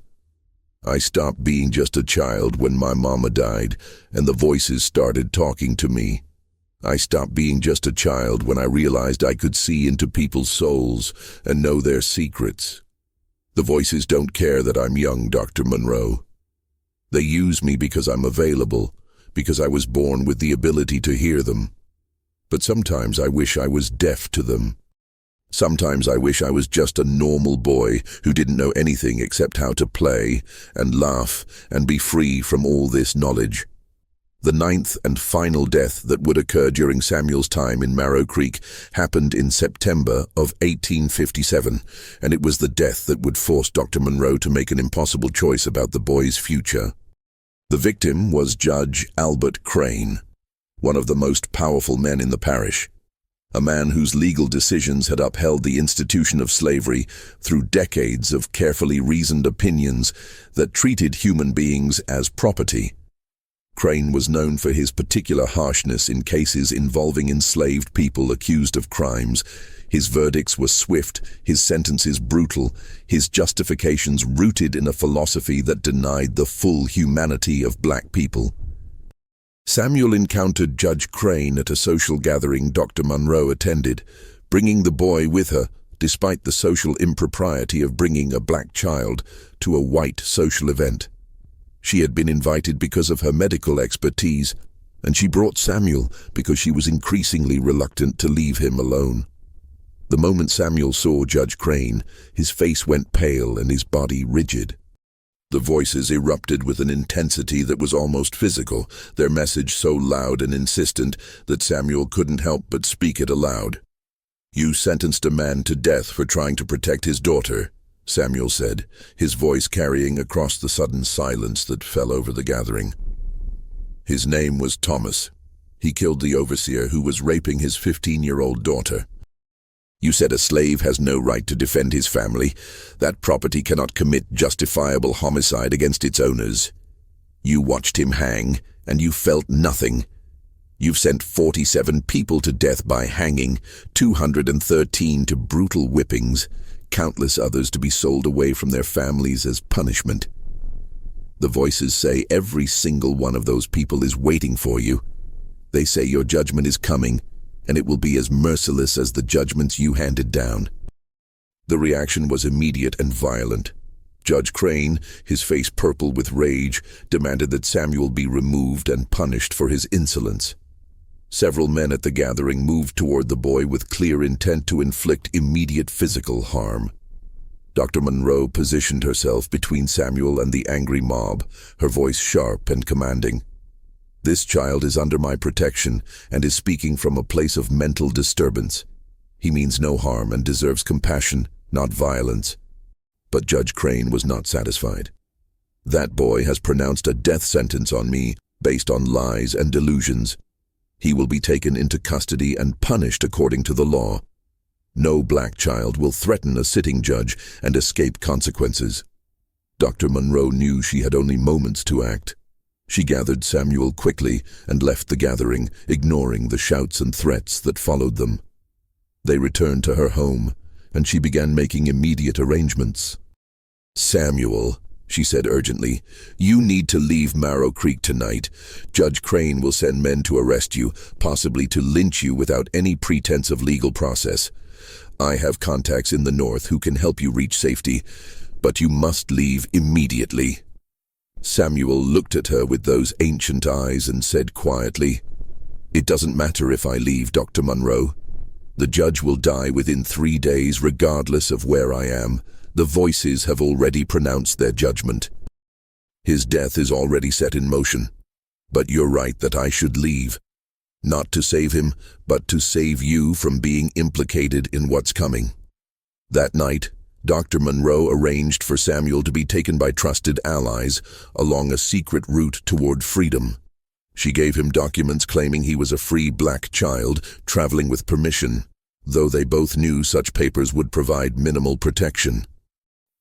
"I stopped being just a child when my mama died and the voices started talking to me. I stopped being just a child when I realized I could see into people's souls and know their secrets. The voices don't care that I'm young, Dr. Monroe. They use me because I'm available, because I was born with the ability to hear them. But sometimes I wish I was deaf to them. Sometimes I wish I was just a normal boy who didn't know anything except how to play and laugh and be free from all this knowledge." The ninth and final death that would occur during Samuel's time in Marrow Creek happened in September of 1857, and it was the death that would force Dr. Monroe to make an impossible choice about the boy's future. The victim was Judge Albert Crane, one of the most powerful men in the parish, a man whose legal decisions had upheld the institution of slavery through decades of carefully reasoned opinions that treated human beings as property. Crane was known for his particular harshness in cases involving enslaved people accused of crimes. His verdicts were swift, his sentences brutal, his justifications rooted in a philosophy that denied the full humanity of black people. Samuel encountered Judge Crane at a social gathering Dr. Monroe attended, bringing the boy with her, despite the social impropriety of bringing a black child to a white social event. She had been invited because of her medical expertise, and she brought Samuel because she was increasingly reluctant to leave him alone. The moment Samuel saw Judge Crane, his face went pale and his body rigid. The voices erupted with an intensity that was almost physical, their message so loud and insistent that Samuel couldn't help but speak it aloud. "You sentenced a man to death for trying to protect his daughter," Samuel said, his voice carrying across the sudden silence that fell over the gathering. "His name was Thomas. He killed the overseer who was raping his 15-year-old daughter. You said a slave has no right to defend his family. That property cannot commit justifiable homicide against its owners. You watched him hang, and you felt nothing. You've sent 47 people to death by hanging, 213 to brutal whippings, countless others to be sold away from their families as punishment. The voices say every single one of those people is waiting for you. They say your judgment is coming, and it will be as merciless as the judgments you handed down." The reaction was immediate and violent. Judge Crane, his face purple with rage, demanded that Samuel be removed and punished for his insolence. Several men at the gathering moved toward the boy with clear intent to inflict immediate physical harm. Dr. Monroe positioned herself between Samuel and the angry mob, her voice sharp and commanding. "This child is under my protection and is speaking from a place of mental disturbance. He means no harm and deserves compassion, not violence." But Judge Crane was not satisfied. That boy has pronounced a death sentence on me based on lies and delusions. He will be taken into custody and punished according to the law. No black child will threaten a sitting judge and escape consequences." Dr. Monroe knew she had only moments to act. She gathered Samuel quickly and left the gathering, ignoring the shouts and threats that followed them. They returned to her home, and she began making immediate arrangements. "Samuel," she said urgently, "you need to leave Marrow Creek tonight. Judge Crane will send men to arrest you, possibly to lynch you without any pretense of legal process. I have contacts in the north who can help you reach safety, but you must leave immediately." Samuel looked at her with those ancient eyes and said quietly, "It doesn't matter if I leave, Dr. Monroe. The judge will die within 3 days regardless of where I am. The voices have already pronounced their judgment. His death is already set in motion. But you're right that I should leave. Not to save him, but to save you from being implicated in what's coming." That night, Dr. Monroe arranged for Samuel to be taken by trusted allies along a secret route toward freedom. She gave him documents claiming he was a free black child traveling with permission, though they both knew such papers would provide minimal protection.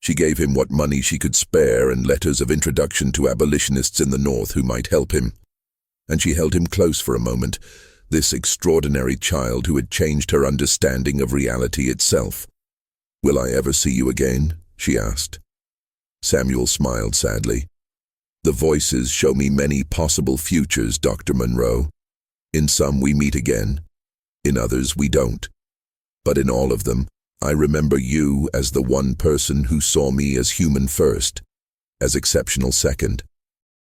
She gave him what money she could spare and letters of introduction to abolitionists in the north who might help him. And she held him close for a moment, this extraordinary child who had changed her understanding of reality itself. "Will I ever see you again?" she asked. Samuel smiled sadly. "The voices show me many possible futures, Dr. Monroe. In some we meet again, in others we don't. But in all of them, I remember you as the one person who saw me as human first, as exceptional second.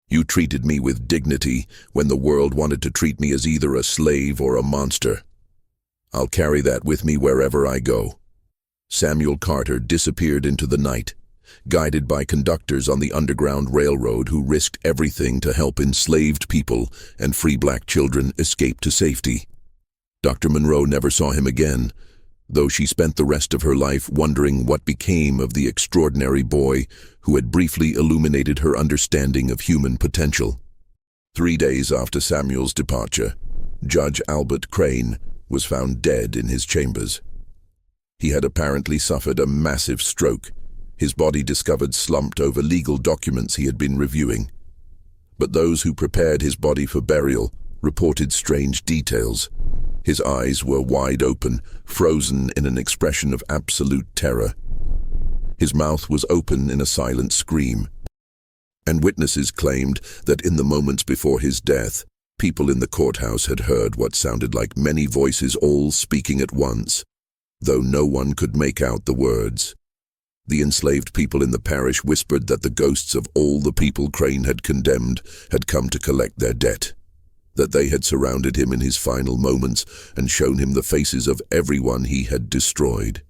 You treated me with dignity when the world wanted to treat me as either a slave or a monster. I'll carry that with me wherever I go." Samuel Carter disappeared into the night, guided by conductors on the Underground Railroad who risked everything to help enslaved people and free black children escape to safety. Dr. Monroe never saw him again, though she spent the rest of her life wondering what became of the extraordinary boy who had briefly illuminated her understanding of human potential. 3 days after Samuel's departure, Judge Albert Crane was found dead in his chambers. He had apparently suffered a massive stroke, his body discovered slumped over legal documents he had been reviewing. But those who prepared his body for burial reported strange details. His eyes were wide open, frozen in an expression of absolute terror. His mouth was open in a silent scream. And witnesses claimed that in the moments before his death, people in the courthouse had heard what sounded like many voices all speaking at once, though no one could make out the words. The enslaved people in the parish whispered that the ghosts of all the people Crane had condemned had come to collect their debt, that they had surrounded him in his final moments and shown him the faces of everyone he had destroyed.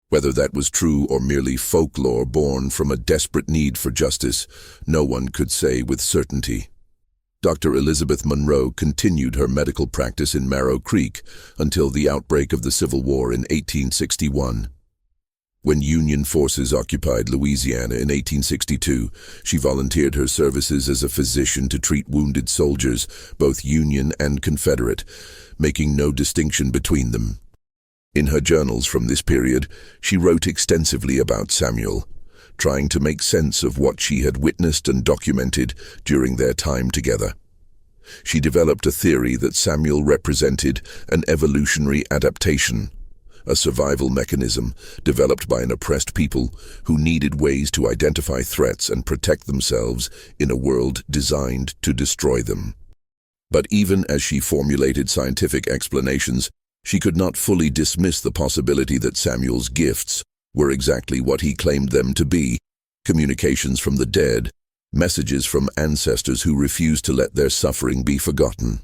Whether that was true or merely folklore born from a desperate need for justice, no one could say with certainty. Dr. Elizabeth Monroe continued her medical practice in Marrow Creek until the outbreak of the Civil War in 1861. When Union forces occupied Louisiana in 1862, she volunteered her services as a physician to treat wounded soldiers, both Union and Confederate, making no distinction between them. In her journals from this period, she wrote extensively about Samuel, trying to make sense of what she had witnessed and documented during their time together. She developed a theory that Samuel represented an evolutionary adaptation, a survival mechanism developed by an oppressed people who needed ways to identify threats and protect themselves in a world designed to destroy them. But even as she formulated scientific explanations, she could not fully dismiss the possibility that Samuel's gifts were exactly what he claimed them to be: communications from the dead, messages from ancestors who refused to let their suffering be forgotten.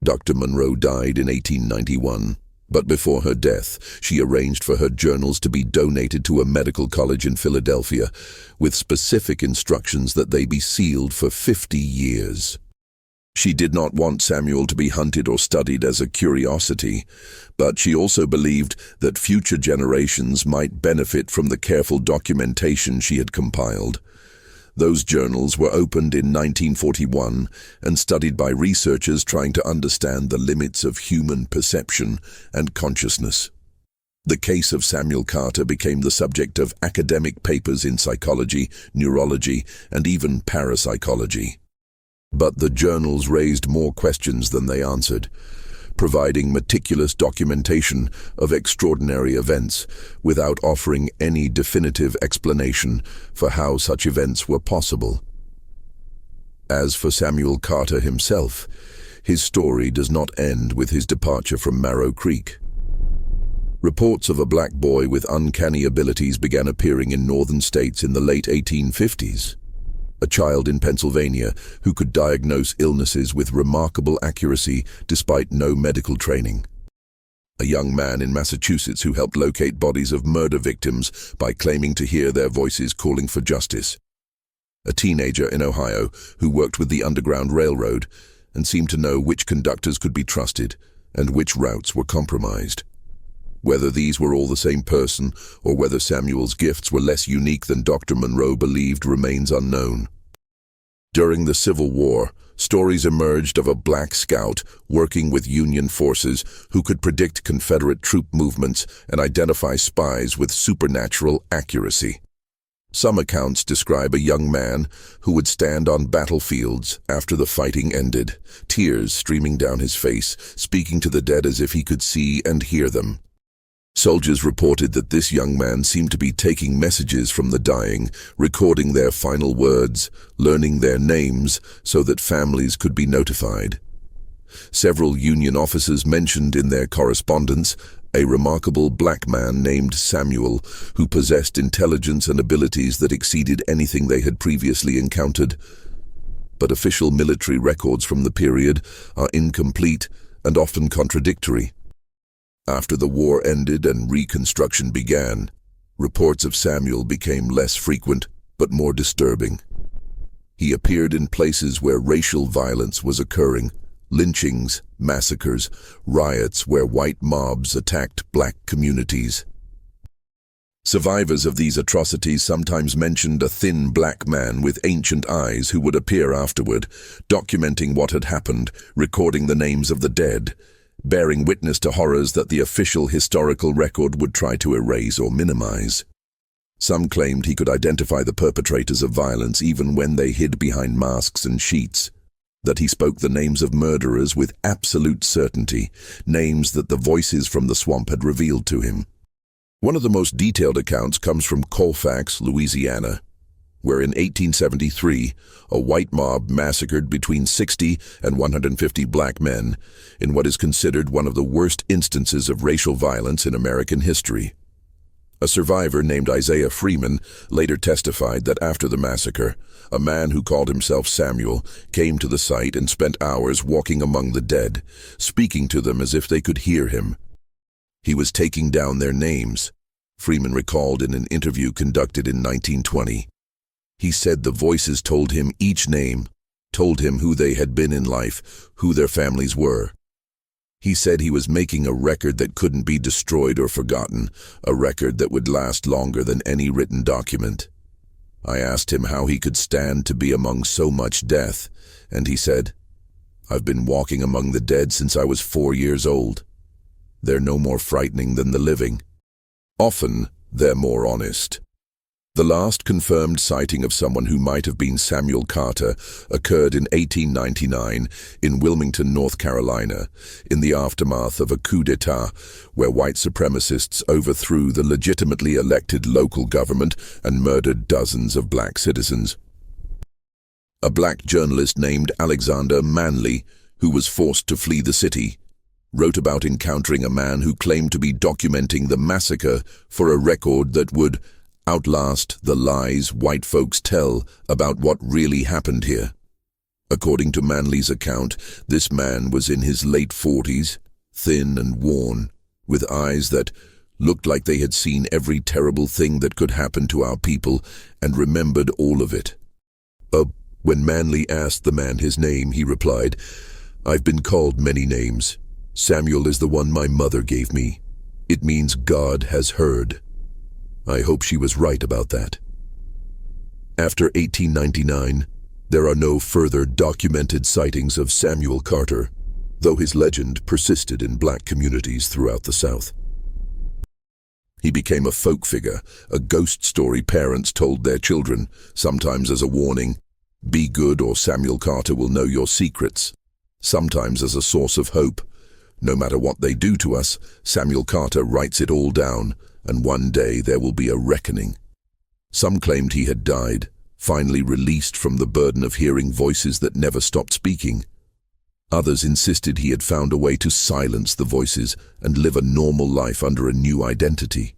Dr. Monroe died in 1891, but before her death, she arranged for her journals to be donated to a medical college in Philadelphia, with specific instructions that they be sealed for 50 years. She did not want Samuel to be hunted or studied as a curiosity, but she also believed that future generations might benefit from the careful documentation she had compiled. Those journals were opened in 1941 and studied by researchers trying to understand the limits of human perception and consciousness. The case of Samuel Carter became the subject of academic papers in psychology, neurology, and even parapsychology. But the journals raised more questions than they answered, providing meticulous documentation of extraordinary events without offering any definitive explanation for how such events were possible. As for Samuel Carter himself, his story does not end with his departure from Marrow Creek. Reports of a black boy with uncanny abilities began appearing in northern states in the late 1850s. A child in Pennsylvania who could diagnose illnesses with remarkable accuracy despite no medical training. A young man in Massachusetts who helped locate bodies of murder victims by claiming to hear their voices calling for justice. A teenager in Ohio who worked with the Underground Railroad and seemed to know which conductors could be trusted and which routes were compromised. Whether these were all the same person or whether Samuel's gifts were less unique than Dr. Monroe believed remains unknown. During the Civil War, stories emerged of a black scout working with Union forces who could predict Confederate troop movements and identify spies with supernatural accuracy. Some accounts describe a young man who would stand on battlefields after the fighting ended, tears streaming down his face, speaking to the dead as if he could see and hear them. Soldiers reported that this young man seemed to be taking messages from the dying, recording their final words, learning their names so that families could be notified. Several Union officers mentioned in their correspondence a remarkable black man named Samuel who possessed intelligence and abilities that exceeded anything they had previously encountered. But official military records from the period are incomplete and often contradictory. After the war ended and Reconstruction began, reports of Samuel became less frequent but more disturbing. He appeared in places where racial violence was occurring, lynchings, massacres, riots where white mobs attacked black communities. Survivors of these atrocities sometimes mentioned a thin black man with ancient eyes who would appear afterward, documenting what had happened, recording the names of the dead, bearing witness to horrors that the official historical record would try to erase or minimize. Some claimed he could identify the perpetrators of violence even when they hid behind masks and sheets, that he spoke the names of murderers with absolute certainty, names that the voices from the swamp had revealed to him. One of the most detailed accounts comes from Colfax, Louisiana, where in 1873, a white mob massacred between 60 and 150 black men in what is considered one of the worst instances of racial violence in American history. A survivor named Isaiah Freeman later testified that after the massacre, a man who called himself Samuel came to the site and spent hours walking among the dead, speaking to them as if they could hear him. He was taking down their names, Freeman recalled in an interview conducted in 1920. He said the voices told him each name, told him who they had been in life, who their families were. He said he was making a record that couldn't be destroyed or forgotten, a record that would last longer than any written document. I asked him how he could stand to be among so much death, and he said, "I've been walking among the dead since I was 4 years old. They're no more frightening than the living. Often, they're more honest." The last confirmed sighting of someone who might have been Samuel Carter occurred in 1899 in Wilmington, North Carolina, in the aftermath of a coup d'etat where white supremacists overthrew the legitimately elected local government and murdered dozens of black citizens. A black journalist named Alexander Manley, who was forced to flee the city, wrote about encountering a man who claimed to be documenting the massacre for a record that would outlast the lies white folks tell about what really happened here. According to Manley's account, this man was in his late 40s, thin and worn, with eyes that looked like they had seen every terrible thing that could happen to our people and remembered all of it. When Manley asked the man his name, he replied, "I've been called many names. Samuel is the one my mother gave me. It means God has heard. I hope she was right about that." After 1899, there are no further documented sightings of Samuel Carter, though his legend persisted in black communities throughout the South. He became a folk figure, a ghost story parents told their children, sometimes as a warning, "Be good or Samuel Carter will know your secrets," sometimes as a source of hope. No matter what they do to us, Samuel Carter writes it all down, and one day there will be a reckoning. Some claimed he had died, finally released from the burden of hearing voices that never stopped speaking. Others insisted he had found a way to silence the voices and live a normal life under a new identity.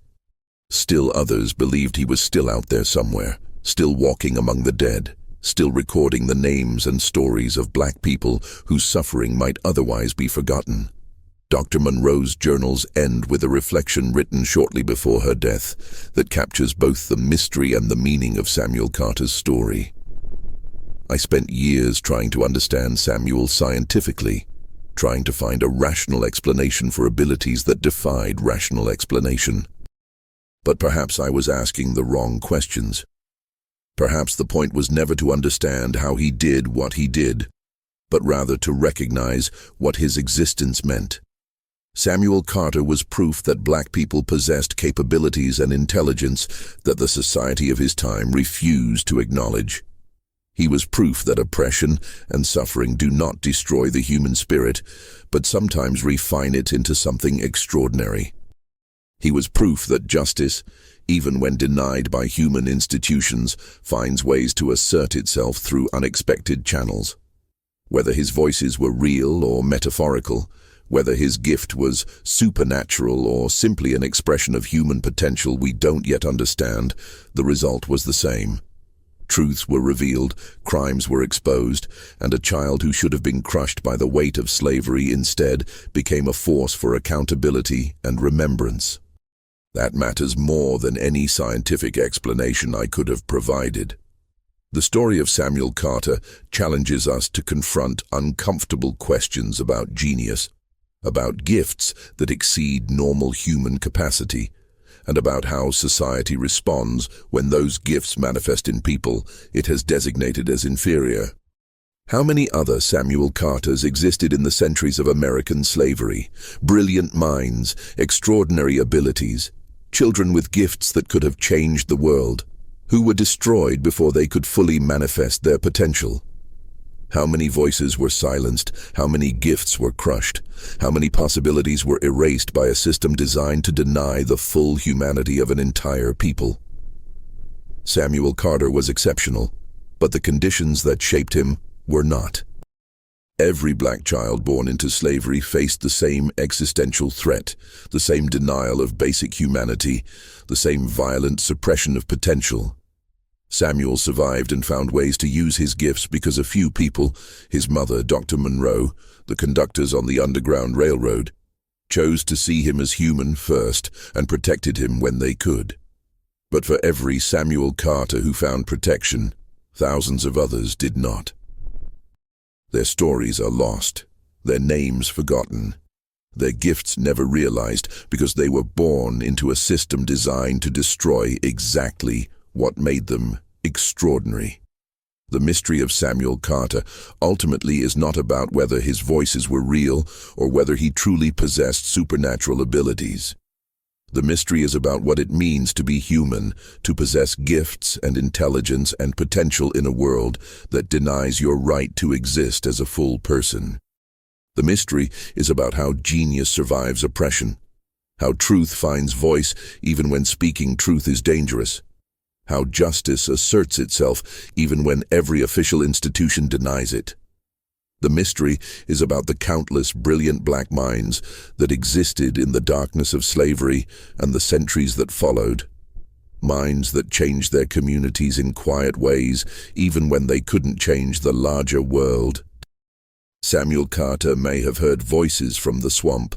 Still others believed he was still out there somewhere, still walking among the dead, still recording the names and stories of black people whose suffering might otherwise be forgotten. Dr. Monroe's journals end with a reflection written shortly before her death that captures both the mystery and the meaning of Samuel Carter's story. I spent years trying to understand Samuel scientifically, trying to find a rational explanation for abilities that defied rational explanation. But perhaps I was asking the wrong questions. Perhaps the point was never to understand how he did what he did, but rather to recognize what his existence meant. Samuel Carter was proof that black people possessed capabilities and intelligence that the society of his time refused to acknowledge. He was proof that oppression and suffering do not destroy the human spirit, but sometimes refine it into something extraordinary. He was proof that justice, even when denied by human institutions, finds ways to assert itself through unexpected channels. Whether his voices were real or metaphorical, whether his gift was supernatural or simply an expression of human potential we don't yet understand, the result was the same. Truths were revealed, crimes were exposed, and a child who should have been crushed by the weight of slavery instead became a force for accountability and remembrance. That matters more than any scientific explanation I could have provided. The story of Samuel Carter challenges us to confront uncomfortable questions about genius, about gifts that exceed normal human capacity, and about how society responds when those gifts manifest in people it has designated as inferior. How many other Samuel Carters existed in the centuries of American slavery? Brilliant minds, extraordinary abilities, children with gifts that could have changed the world, who were destroyed before they could fully manifest their potential. How many voices were silenced? How many gifts were crushed? How many possibilities were erased by a system designed to deny the full humanity of an entire people? Samuel Carter was exceptional, but the conditions that shaped him were not. Every black child born into slavery faced the same existential threat, the same denial of basic humanity, the same violent suppression of potential. Samuel survived and found ways to use his gifts because a few people, his mother, Dr. Monroe, the conductors on the Underground Railroad, chose to see him as human first and protected him when they could. But for every Samuel Carter who found protection, thousands of others did not. Their stories are lost, their names forgotten, their gifts never realized because they were born into a system designed to destroy exactly what made them extraordinary. The mystery of Samuel Carter ultimately is not about whether his voices were real or whether he truly possessed supernatural abilities. The mystery is about what it means to be human, to possess gifts and intelligence and potential in a world that denies your right to exist as a full person. The mystery is about how genius survives oppression, how truth finds voice even when speaking truth is dangerous, how justice asserts itself even when every official institution denies it. The mystery is about the countless brilliant black minds that existed in the darkness of slavery and the centuries that followed. Minds that changed their communities in quiet ways even when they couldn't change the larger world. Samuel Carter may have heard voices from the swamp,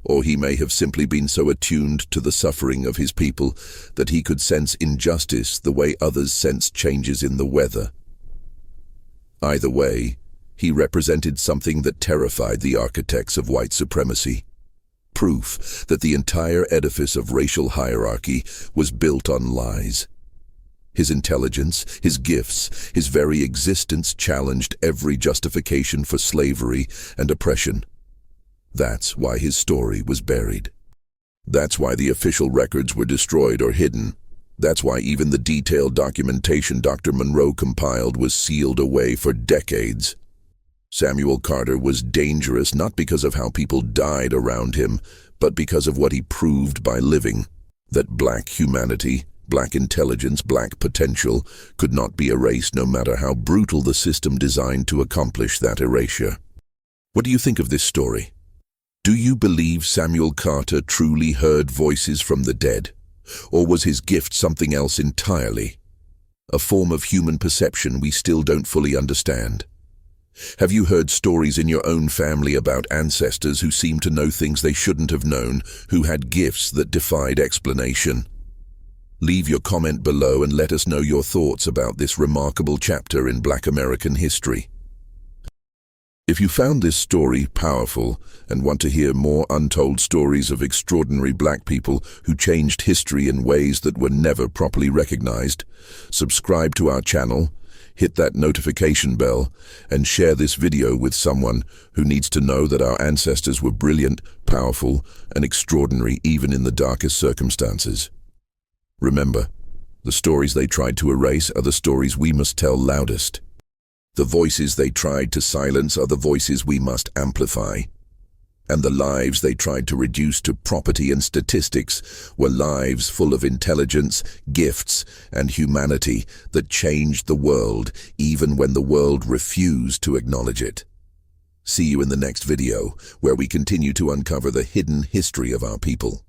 or he may have simply been so attuned to the suffering of his people that he could sense injustice the way others sense changes in the weather. Either way, he represented something that terrified the architects of white supremacy. Proof that the entire edifice of racial hierarchy was built on lies. His intelligence, his gifts, his very existence challenged every justification for slavery and oppression. That's why his story was buried. That's why the official records were destroyed or hidden. That's why even the detailed documentation Dr. Monroe compiled was sealed away for decades. Samuel Carter was dangerous not because of how people died around him, but because of what he proved by living. That black humanity, black intelligence, black potential could not be erased no matter how brutal the system designed to accomplish that erasure. What do you think of this story? Do you believe Samuel Carter truly heard voices from the dead? Or was his gift something else entirely? A form of human perception we still don't fully understand. Have you heard stories in your own family about ancestors who seemed to know things they shouldn't have known, who had gifts that defied explanation? Leave your comment below and let us know your thoughts about this remarkable chapter in Black American history. If you found this story powerful and want to hear more untold stories of extraordinary black people who changed history in ways that were never properly recognized, subscribe to our channel, hit that notification bell, and share this video with someone who needs to know that our ancestors were brilliant, powerful, and extraordinary even in the darkest circumstances. Remember, the stories they tried to erase are the stories we must tell loudest. The voices they tried to silence are the voices we must amplify. And the lives they tried to reduce to property and statistics were lives full of intelligence, gifts, and humanity that changed the world even when the world refused to acknowledge it. See you in the next video, where we continue to uncover the hidden history of our people.